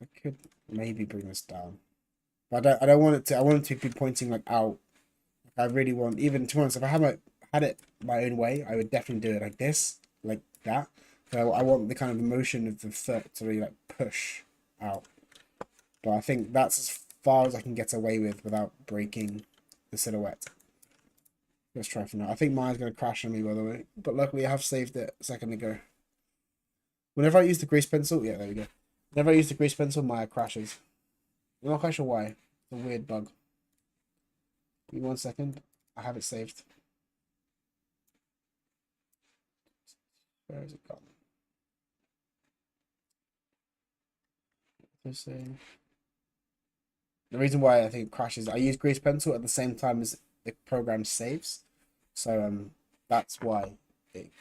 I could maybe bring this down. But I don't want it to, I want it to be pointing like out. I really want, even to be honest, if I had it my own way, I would definitely do it like this, like that. So I want the kind of motion of the foot to really like push out. But I think that's as far as I can get away with without breaking the silhouette. Let's try for now. I think mine's going to crash on me, by the way. But luckily I have saved it a second ago. Whenever I use the grease pencil, yeah, there we go. Whenever I use the grease pencil, Maya crashes. I'm not quite sure why. It's a weird bug. Give me 1 second. I have it saved. Where has it gone? The reason why I think it crashes, I use grease pencil at the same time as the program saves. So that's why it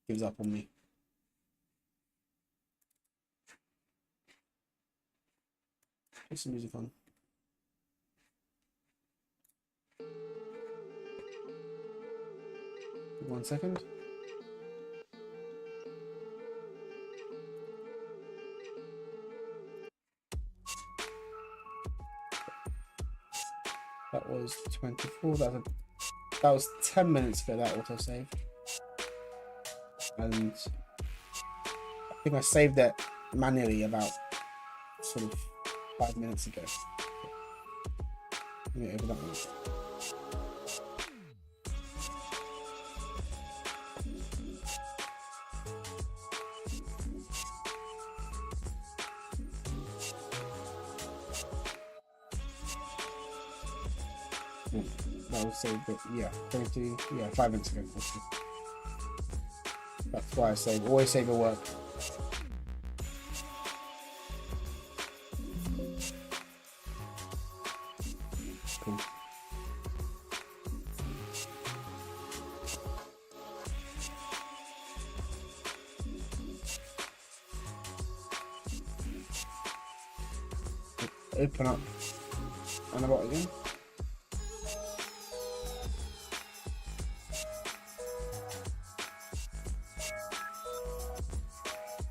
gives up on me. Put some music on. Give 1 second. That was 24. That was 10 minutes ago, that autosave. And I think I saved it manually about sort of 5 minutes ago. Let me open that one. That was saved, but yeah, 22, yeah, 5 minutes ago. That's why I save. Always save your work. Cool. Open up Animate again.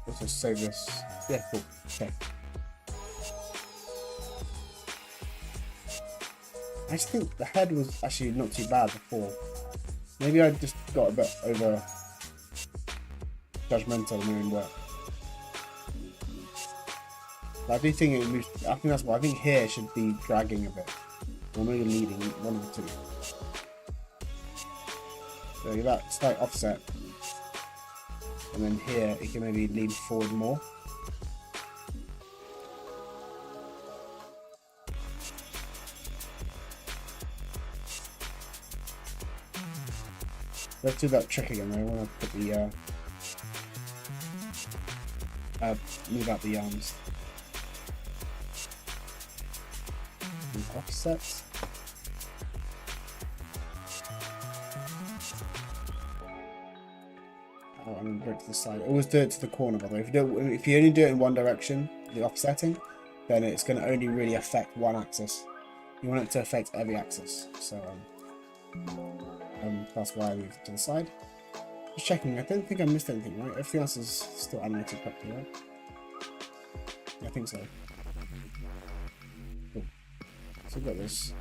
Let's just save this. Yeah, cool. Okay. I just think the head was actually not too bad before. Maybe I just got a bit over judgmental in my own work. But I do think it moves. I think that's what I think here should be dragging a bit. Or maybe leading, one of the two. So that slight offset and then here it can maybe lean forward more. Let's do that trick again. I want to put the move out the arms. And offsets. Oh, I'm gonna bring it to the side. Always do it to the corner, by the way. If you only do it in one direction, the offsetting, then it's going to only really affect one axis. You want it to affect every axis. So that's why I moved it to the side. Just checking. I don't think I missed anything, right? Everything else is still animated correctly, right? I think so. Cool. So we've got this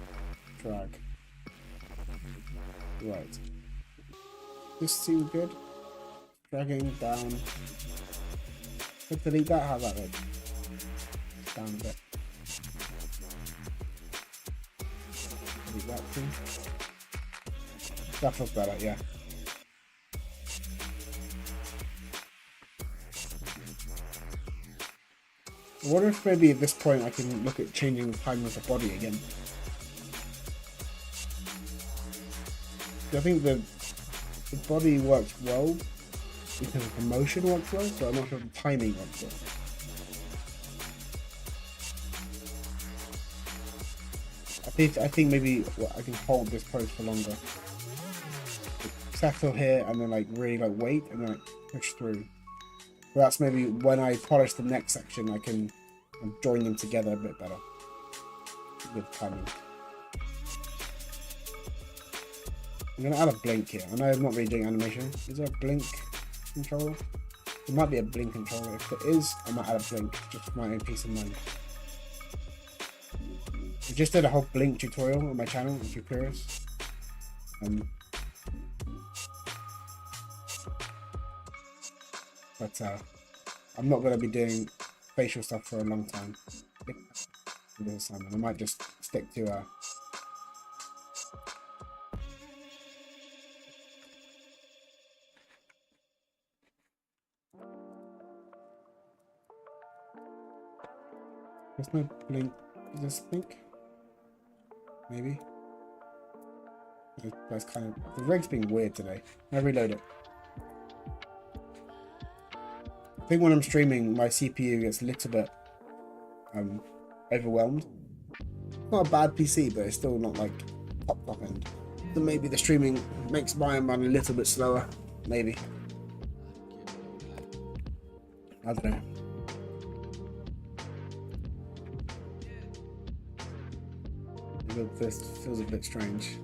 drag. Right. This seems good. Dragging down. Let's delete that. How's that look? Down a bit. Delete that too. That feels better, yeah. I wonder if maybe at this point I can look at changing the timing of the body again. I think the body works well because the motion works well, but I'm not sure the timing works well. I think maybe I can hold this pose for longer. Settle here and then like really like wait and then like push through. But that's maybe when I polish the next section I can join them together a bit better with timing. I'm gonna add a blink here. I know I'm not really doing animation. Is there a blink controller? There might be a blink controller. If there is, I might add a blink just for my own peace of mind. I just did a whole blink tutorial on my channel if you're curious. But I'm not going to be doing facial stuff for a long time. I might just stick to there's no blink. Is this blink? Maybe. That's kind of, the rig's being weird today. I reload it. I think when I'm streaming, my CPU gets a little bit overwhelmed. Not a bad PC, but it's still not like top end. So maybe the streaming makes mine run a little bit slower. Maybe. I don't know. This feels a bit strange.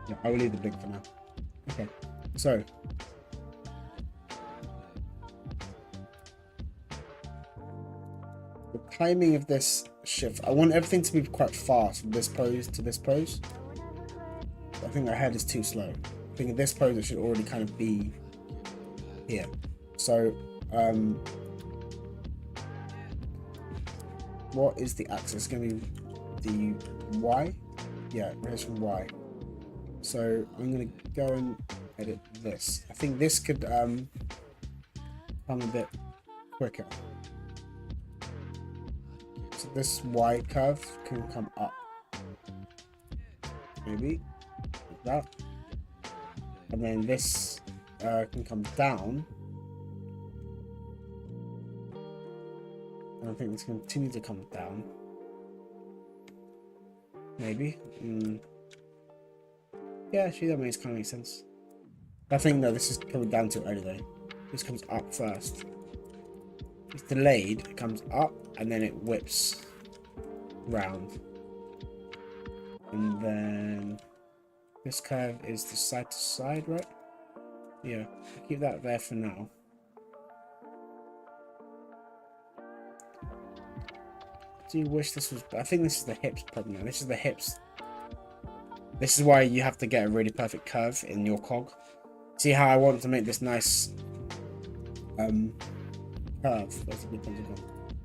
Yeah, I will leave the blink for now. Okay, so the timing of this shift, I want everything to move quite fast from this pose to this pose. I think my head is too slow. I think in this pose it should already kind of be here. So what is the axis? It's going to be the Y. Yeah, it's from Y. So I'm going to go and edit this. I think this could come a bit quicker. So this Y curve can come up. Maybe. Like that. And then this can come down. And I think this can continue to come down. Maybe. Yeah, actually that kind of makes sense. I think no, this is coming down too early though. This comes up first. It's delayed, it comes up and then it whips round. And then this curve is the side to side, right? Yeah, I'll keep that there for now. Do you wish this was... I think this is the hips problem now. This is the hips. This is why you have to get a really perfect curve in your cog. See how I want to make this nice curve.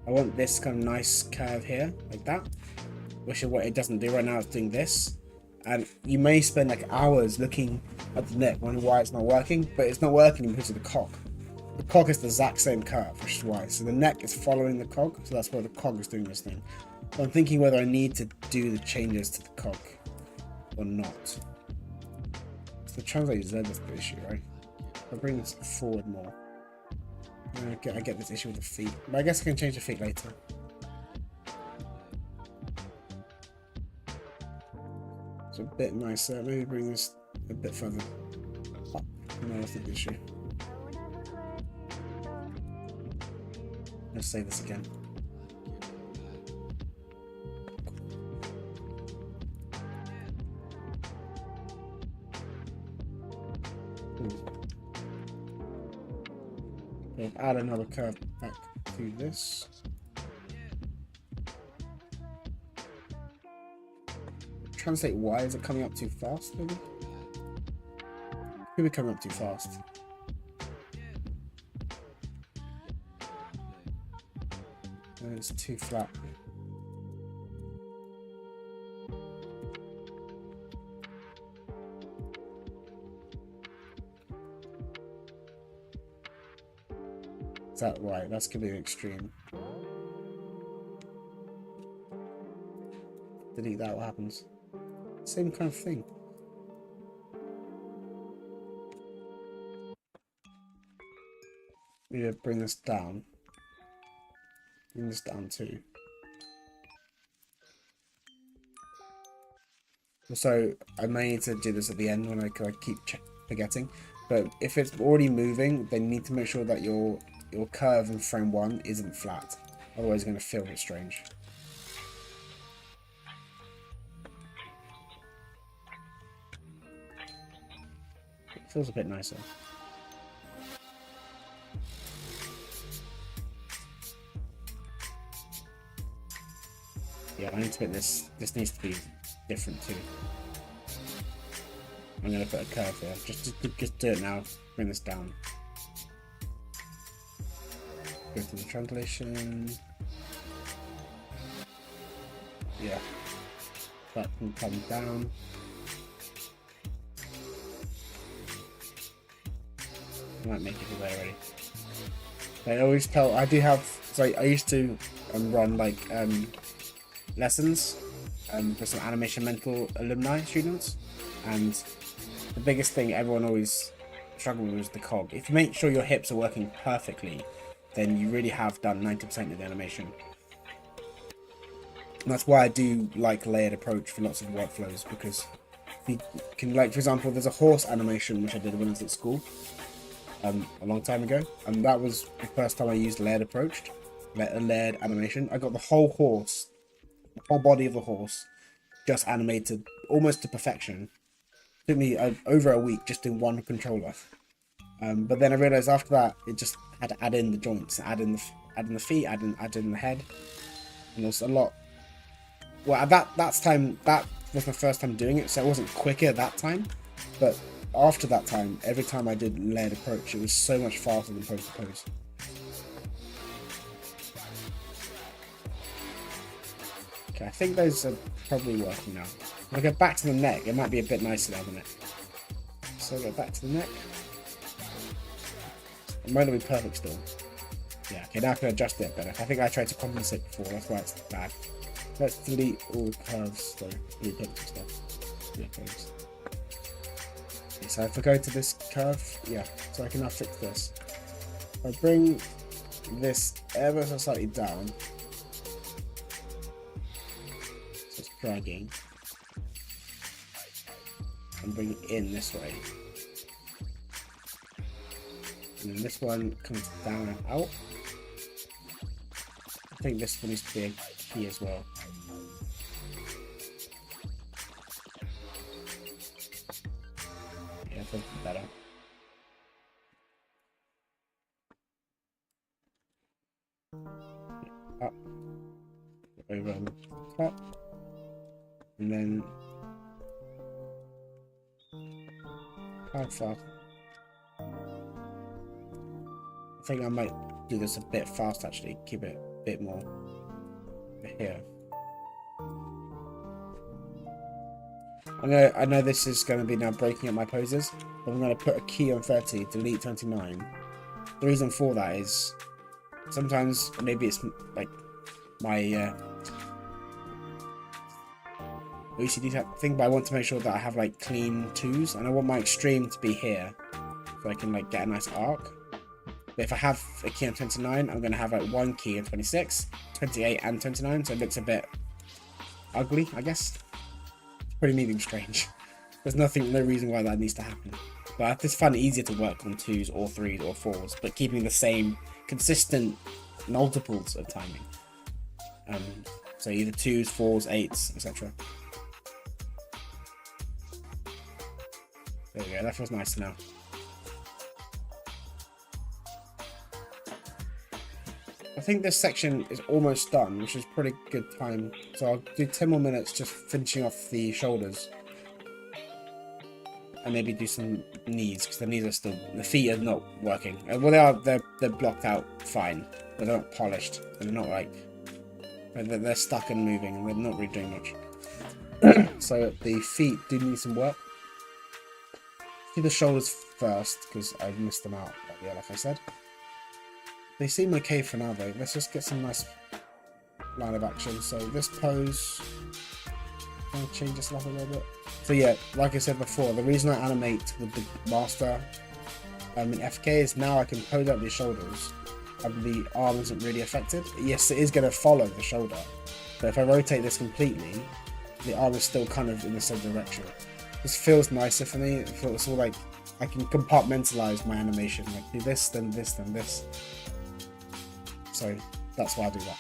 I want this kind of nice curve here, like that. Which is what it doesn't do right now. It's doing this, and you may spend like hours looking at the neck, wondering why it's not working. But it's not working because of the cog. The cog is the exact same curve, which is why. So the neck is following the cog, so that's why the cog is doing this thing. So I'm thinking whether I need to do the changes to the cog or not. So the translate Z is the issue, right? If I bring this forward more, I get this issue with the feet. But I guess I can change the feet later. It's a bit nicer. Maybe bring this a bit further up. No, that's not the issue. Let's say this again. Okay, add another curve back to this. Translate Y, is it coming up too fast, maybe? Could be coming up too fast. It's too flat. Is that right? That's gonna be an extreme. Delete that, what happens? Same kind of thing. We need to bring this down. Bring this down too. So I may need to do this at the end when I keep forgetting. But if it's already moving, then you need to make sure that your curve in frame 1 isn't flat. Otherwise, it's going to feel a bit strange. It feels a bit nicer. Yeah, I need to put this. This needs to be different too. I'm going to put a curve here. Just do it now. Bring this down. Go to the translation. Yeah. That can come down. I might make it away already. I always tell. I do have. So I used to run like lessons for some animation mentor alumni students, and the biggest thing everyone always struggled with was the cog. If you make sure your hips are working perfectly, then you really have done 90% of the animation. And that's why I do like layered approach for lots of workflows, because you can, like, for example, there's a horse animation which I did when I was at school a long time ago, and that was the first time I used layered approach, a layered animation. I got the whole horse, the whole body of the horse, just animated almost to perfection. It took me over a week just in one controller. But then I realized after that, it just had to add in the joints, add in the feet, add in the head, and there's a lot. Well, at that time, that was my first time doing it, so it wasn't quicker at that time. But after that time, every time I did layered approach, it was so much faster than pose to pose. Okay, I think those are probably working now. When I go back to the neck, it might be a bit nicer now, than it. So go back to the neck. It might not be perfect still. Yeah, okay, now I can adjust it better. I think I tried to compensate before, that's why it's bad. Let's delete all curves, though. Delete and stuff. Yeah, curves. Okay, so if I go to this curve, yeah, so I can now fix this. If I bring this ever so slightly down, so it's dragging, and bring it in this way. And then this one comes down and out. I think this one needs to be a key as well. Yeah, I think it's better. Up, over on the top, and then how far? I think I might do this a bit fast actually. Keep it a bit more here. I know this is going to be now breaking up my poses, but I'm going to put a key on 30, delete 29. The reason for that is sometimes maybe it's like my OCD type thing, but I want to make sure that I have like clean 2s, and I want my extreme to be here so I can like get a nice arc. But if I have a key on 29, I'm going to have like 1 key on 26, 28 and 29, so it looks a bit ugly, I guess. It's pretty neat and strange. There's no reason why that needs to happen. But I just find it easier to work on 2s or 3s or 4s, but keeping the same consistent multiples of timing. So either 2s, 4s, 8s, etc. There we go, that feels nice now. I think this section is almost done, which is pretty good time. So I'll do 10 more minutes just finishing off the shoulders. And maybe do some knees, because the knees are still, the feet are not working. Well, they're blocked out fine, but they're not polished. And they're not like, they're stuck and moving, and they're not really doing much. So the feet do need some work. Do the shoulders first, because I missed them out earlier, like I said. They seem okay for now though. Let's just get some nice line of action. So this pose, I'll change this up a little bit. So yeah, like I said before, the reason I animate with the master in FK is now I can pose out the shoulders and the arm isn't really affected. Yes, it is going to follow the shoulder, but if I rotate this completely, the arm is still kind of in the same direction. This feels nicer for me. It feels all like I can compartmentalize my animation, like do this, then this, then this. So that's why I do that.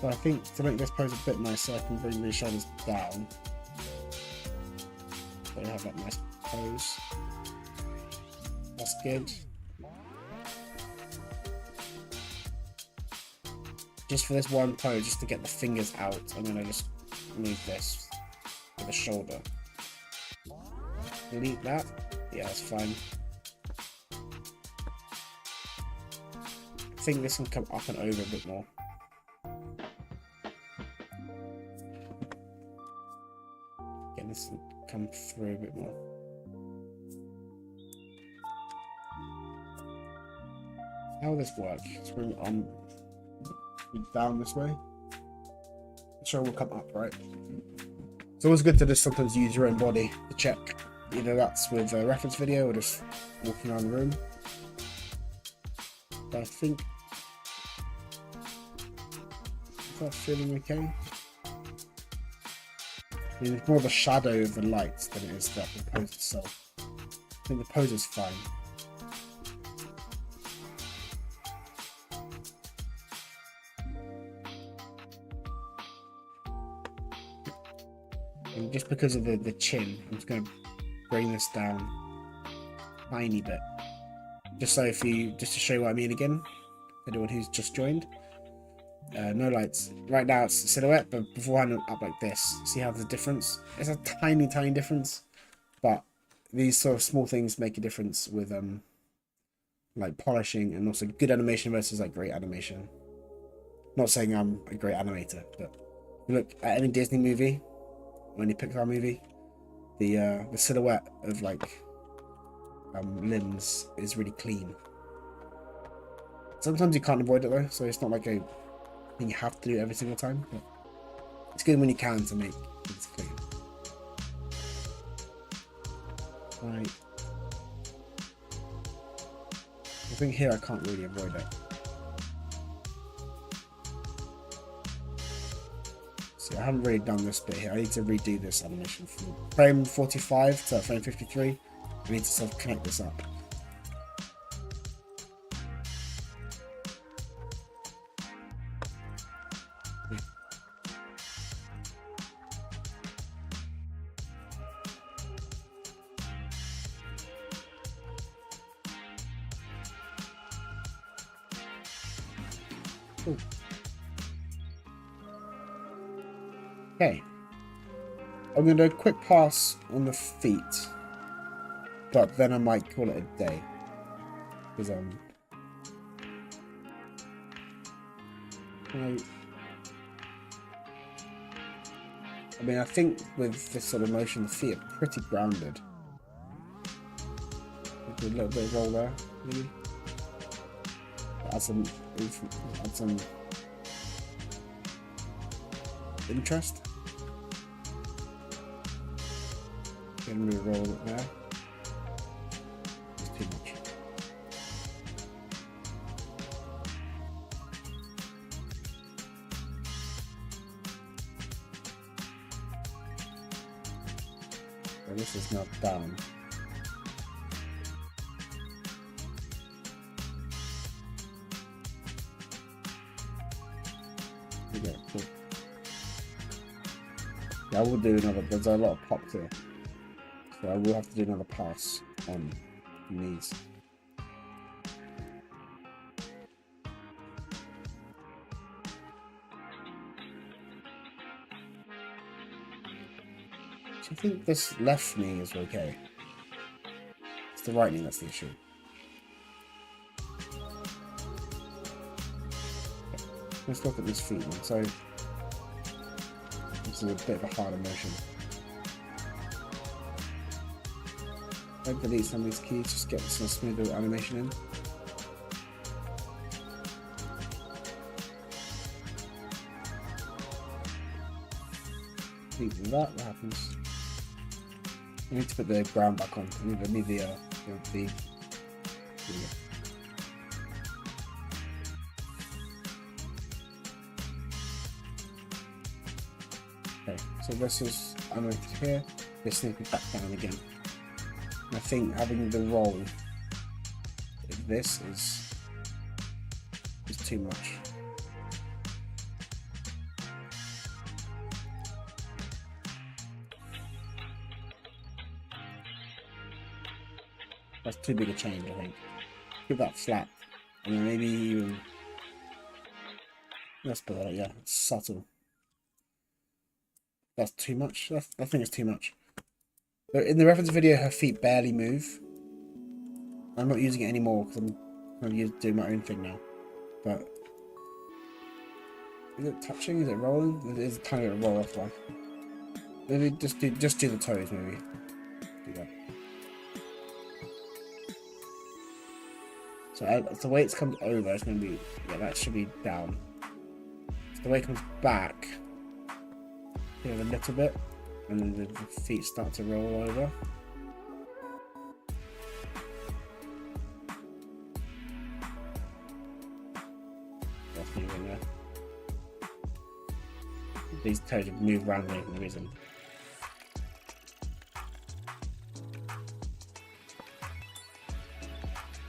So I think to make this pose a bit nicer, I can bring the shoulders down. So you have that nice pose. That's good. Just for this one pose, just to get the fingers out, I'm going to just move this to the shoulder. Delete that. Yeah, that's fine. I think this can come up and over a bit more. Get this can come through a bit more. How will this work? Let's bring it on down this way. The shoulder will come up, right? It's always good to just sometimes use your own body to check. Either that's with a reference video or just walking around the room. But I think is that feeling okay? I mean, it's more the shadow of the light than it is the pose itself. I think the pose is fine. And just because of the chin, I'm just going to bring this down a tiny bit. Just to show you what I mean again, anyone who's just joined. No lights. Right now it's a silhouette, but beforehand up like this. See how there's a difference? It's a tiny, tiny difference, but these sort of small things make a difference with like polishing and also good animation versus like great animation. Not saying I'm a great animator, but if you look at any Disney movie or any Pixar movie, the silhouette of like limbs is really clean. Sometimes you can't avoid it though, so it's not like a thing you have to do every single time, but it's good when you can to make things clean. Right. I think here I can't really avoid it. See, I haven't really done this bit here. I need to redo this animation from frame 45 to frame 53. I need to sort of connect this up. Ooh. Okay, I'm going to do a quick pass on the feet, but then I might call it a day. Because I mean, I think with this sort of motion, the feet are pretty grounded. Do a little bit of roll there, maybe. Add some interest. Can we roll it there? It's too much. So this is now down. Cool. Yeah, I will do another. There's a lot of pop here, so I will have to do another pass on these. So I think this left knee is okay. It's the right knee that's the issue. Let's look at this feet one. So this is a bit of a harder motion. Don't delete some of these keys, just get some smoother animation in. Leave that, what happens? I need to put the ground back on. I need the okay, so this is animated here. This needs to be back down again. And I think having the roll, this is too much. That's too big a change, I think. Keep that flat, and then maybe even. Let's put that. Yeah, it's subtle. That's too much. I think it's too much. But in the reference video, her feet barely move. I'm not using it anymore because I'm doing my own thing now. But is it touching? Is it rolling? It is a tiny bit of roll off. Like maybe just do the toes. Maybe do that. So the way it's come over, it's going to be, yeah, that should be down. So the way it comes back, a little bit, and then the feet start to roll over. That's moving there. These toes have moved randomly for no reason.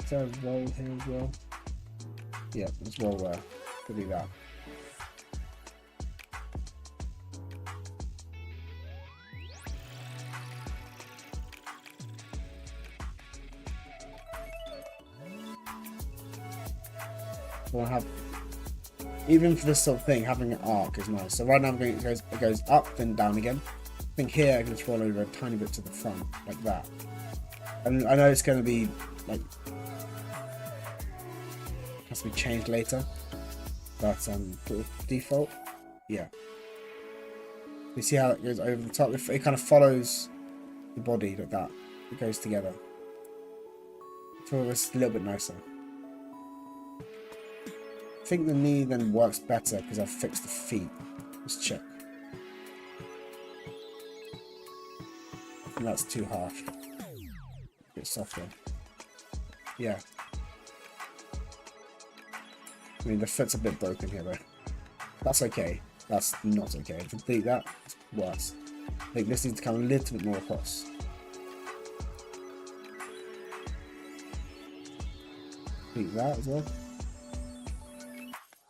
Is there a roll here as well? Yeah, let's roll there. Could be that. So I have, even for this sort of thing, having an arc is nice. So right now I'm going, it goes up, then down again. I think here I can just roll over a tiny bit to the front, like that. And I know it's going to be like, has to be changed later, but for default, yeah. You see how it goes over the top? It kind of follows the body like that. It goes together. I feel this a little bit nicer. I think the knee then works better because I've fixed the feet. Let's check. I think that's too harsh. A bit softer. Yeah. I mean, the foot's a bit broken here though. That's okay. That's not okay. To complete that, it's worse. I think this needs to come a little bit more across. Complete that as well.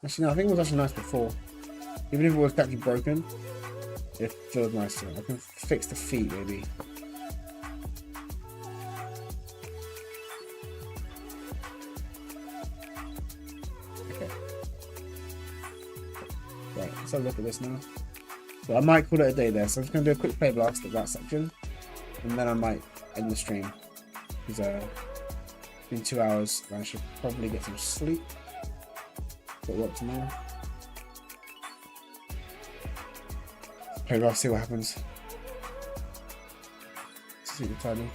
Actually, no, I think it was actually nice before. Even if it was actually broken, it feels nicer. I can fix the feet maybe. Okay. Right, let's have a look at this now. So I might call it a day there. So I'm just going to do a quick play blast of that section. And then I might end the stream. Because It's been 2 hours, and I should probably get some sleep. Got work tomorrow. Maybe I'll see what happens. See the timing.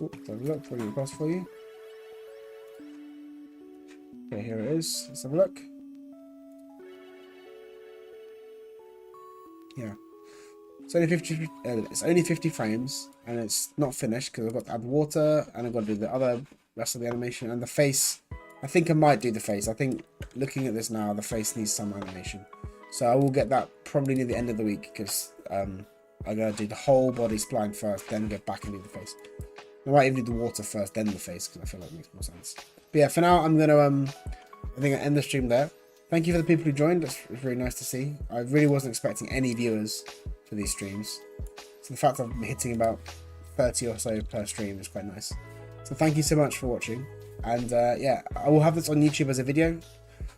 Let's have a look. Bring it across for you. Okay, here it is. Let's have a look. Yeah. It's only 50 frames, and it's not finished because I've got to add water and I've got to do the rest of the animation and the face. I think I might do the face. I think looking at this now, the face needs some animation, so I will get that probably near the end of the week because I'm gonna do the whole body spline first, then get back and do the face. I might even do the water first, then the face because I feel like it makes more sense. But yeah, for now I'm gonna I think I end the stream there. Thank you for the people who joined. It's really nice to see. I really wasn't expecting any viewers for these streams, so the fact that I'm hitting about 30 or so per stream is quite nice. So thank you so much for watching, and yeah, I will have this on YouTube as a video,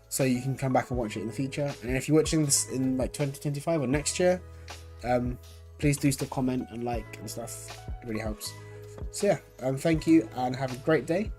so you can come back and watch it in the future. And if you're watching this in like 2025 or next year, please do still comment and like and stuff. It really helps. So yeah, thank you and have a great day.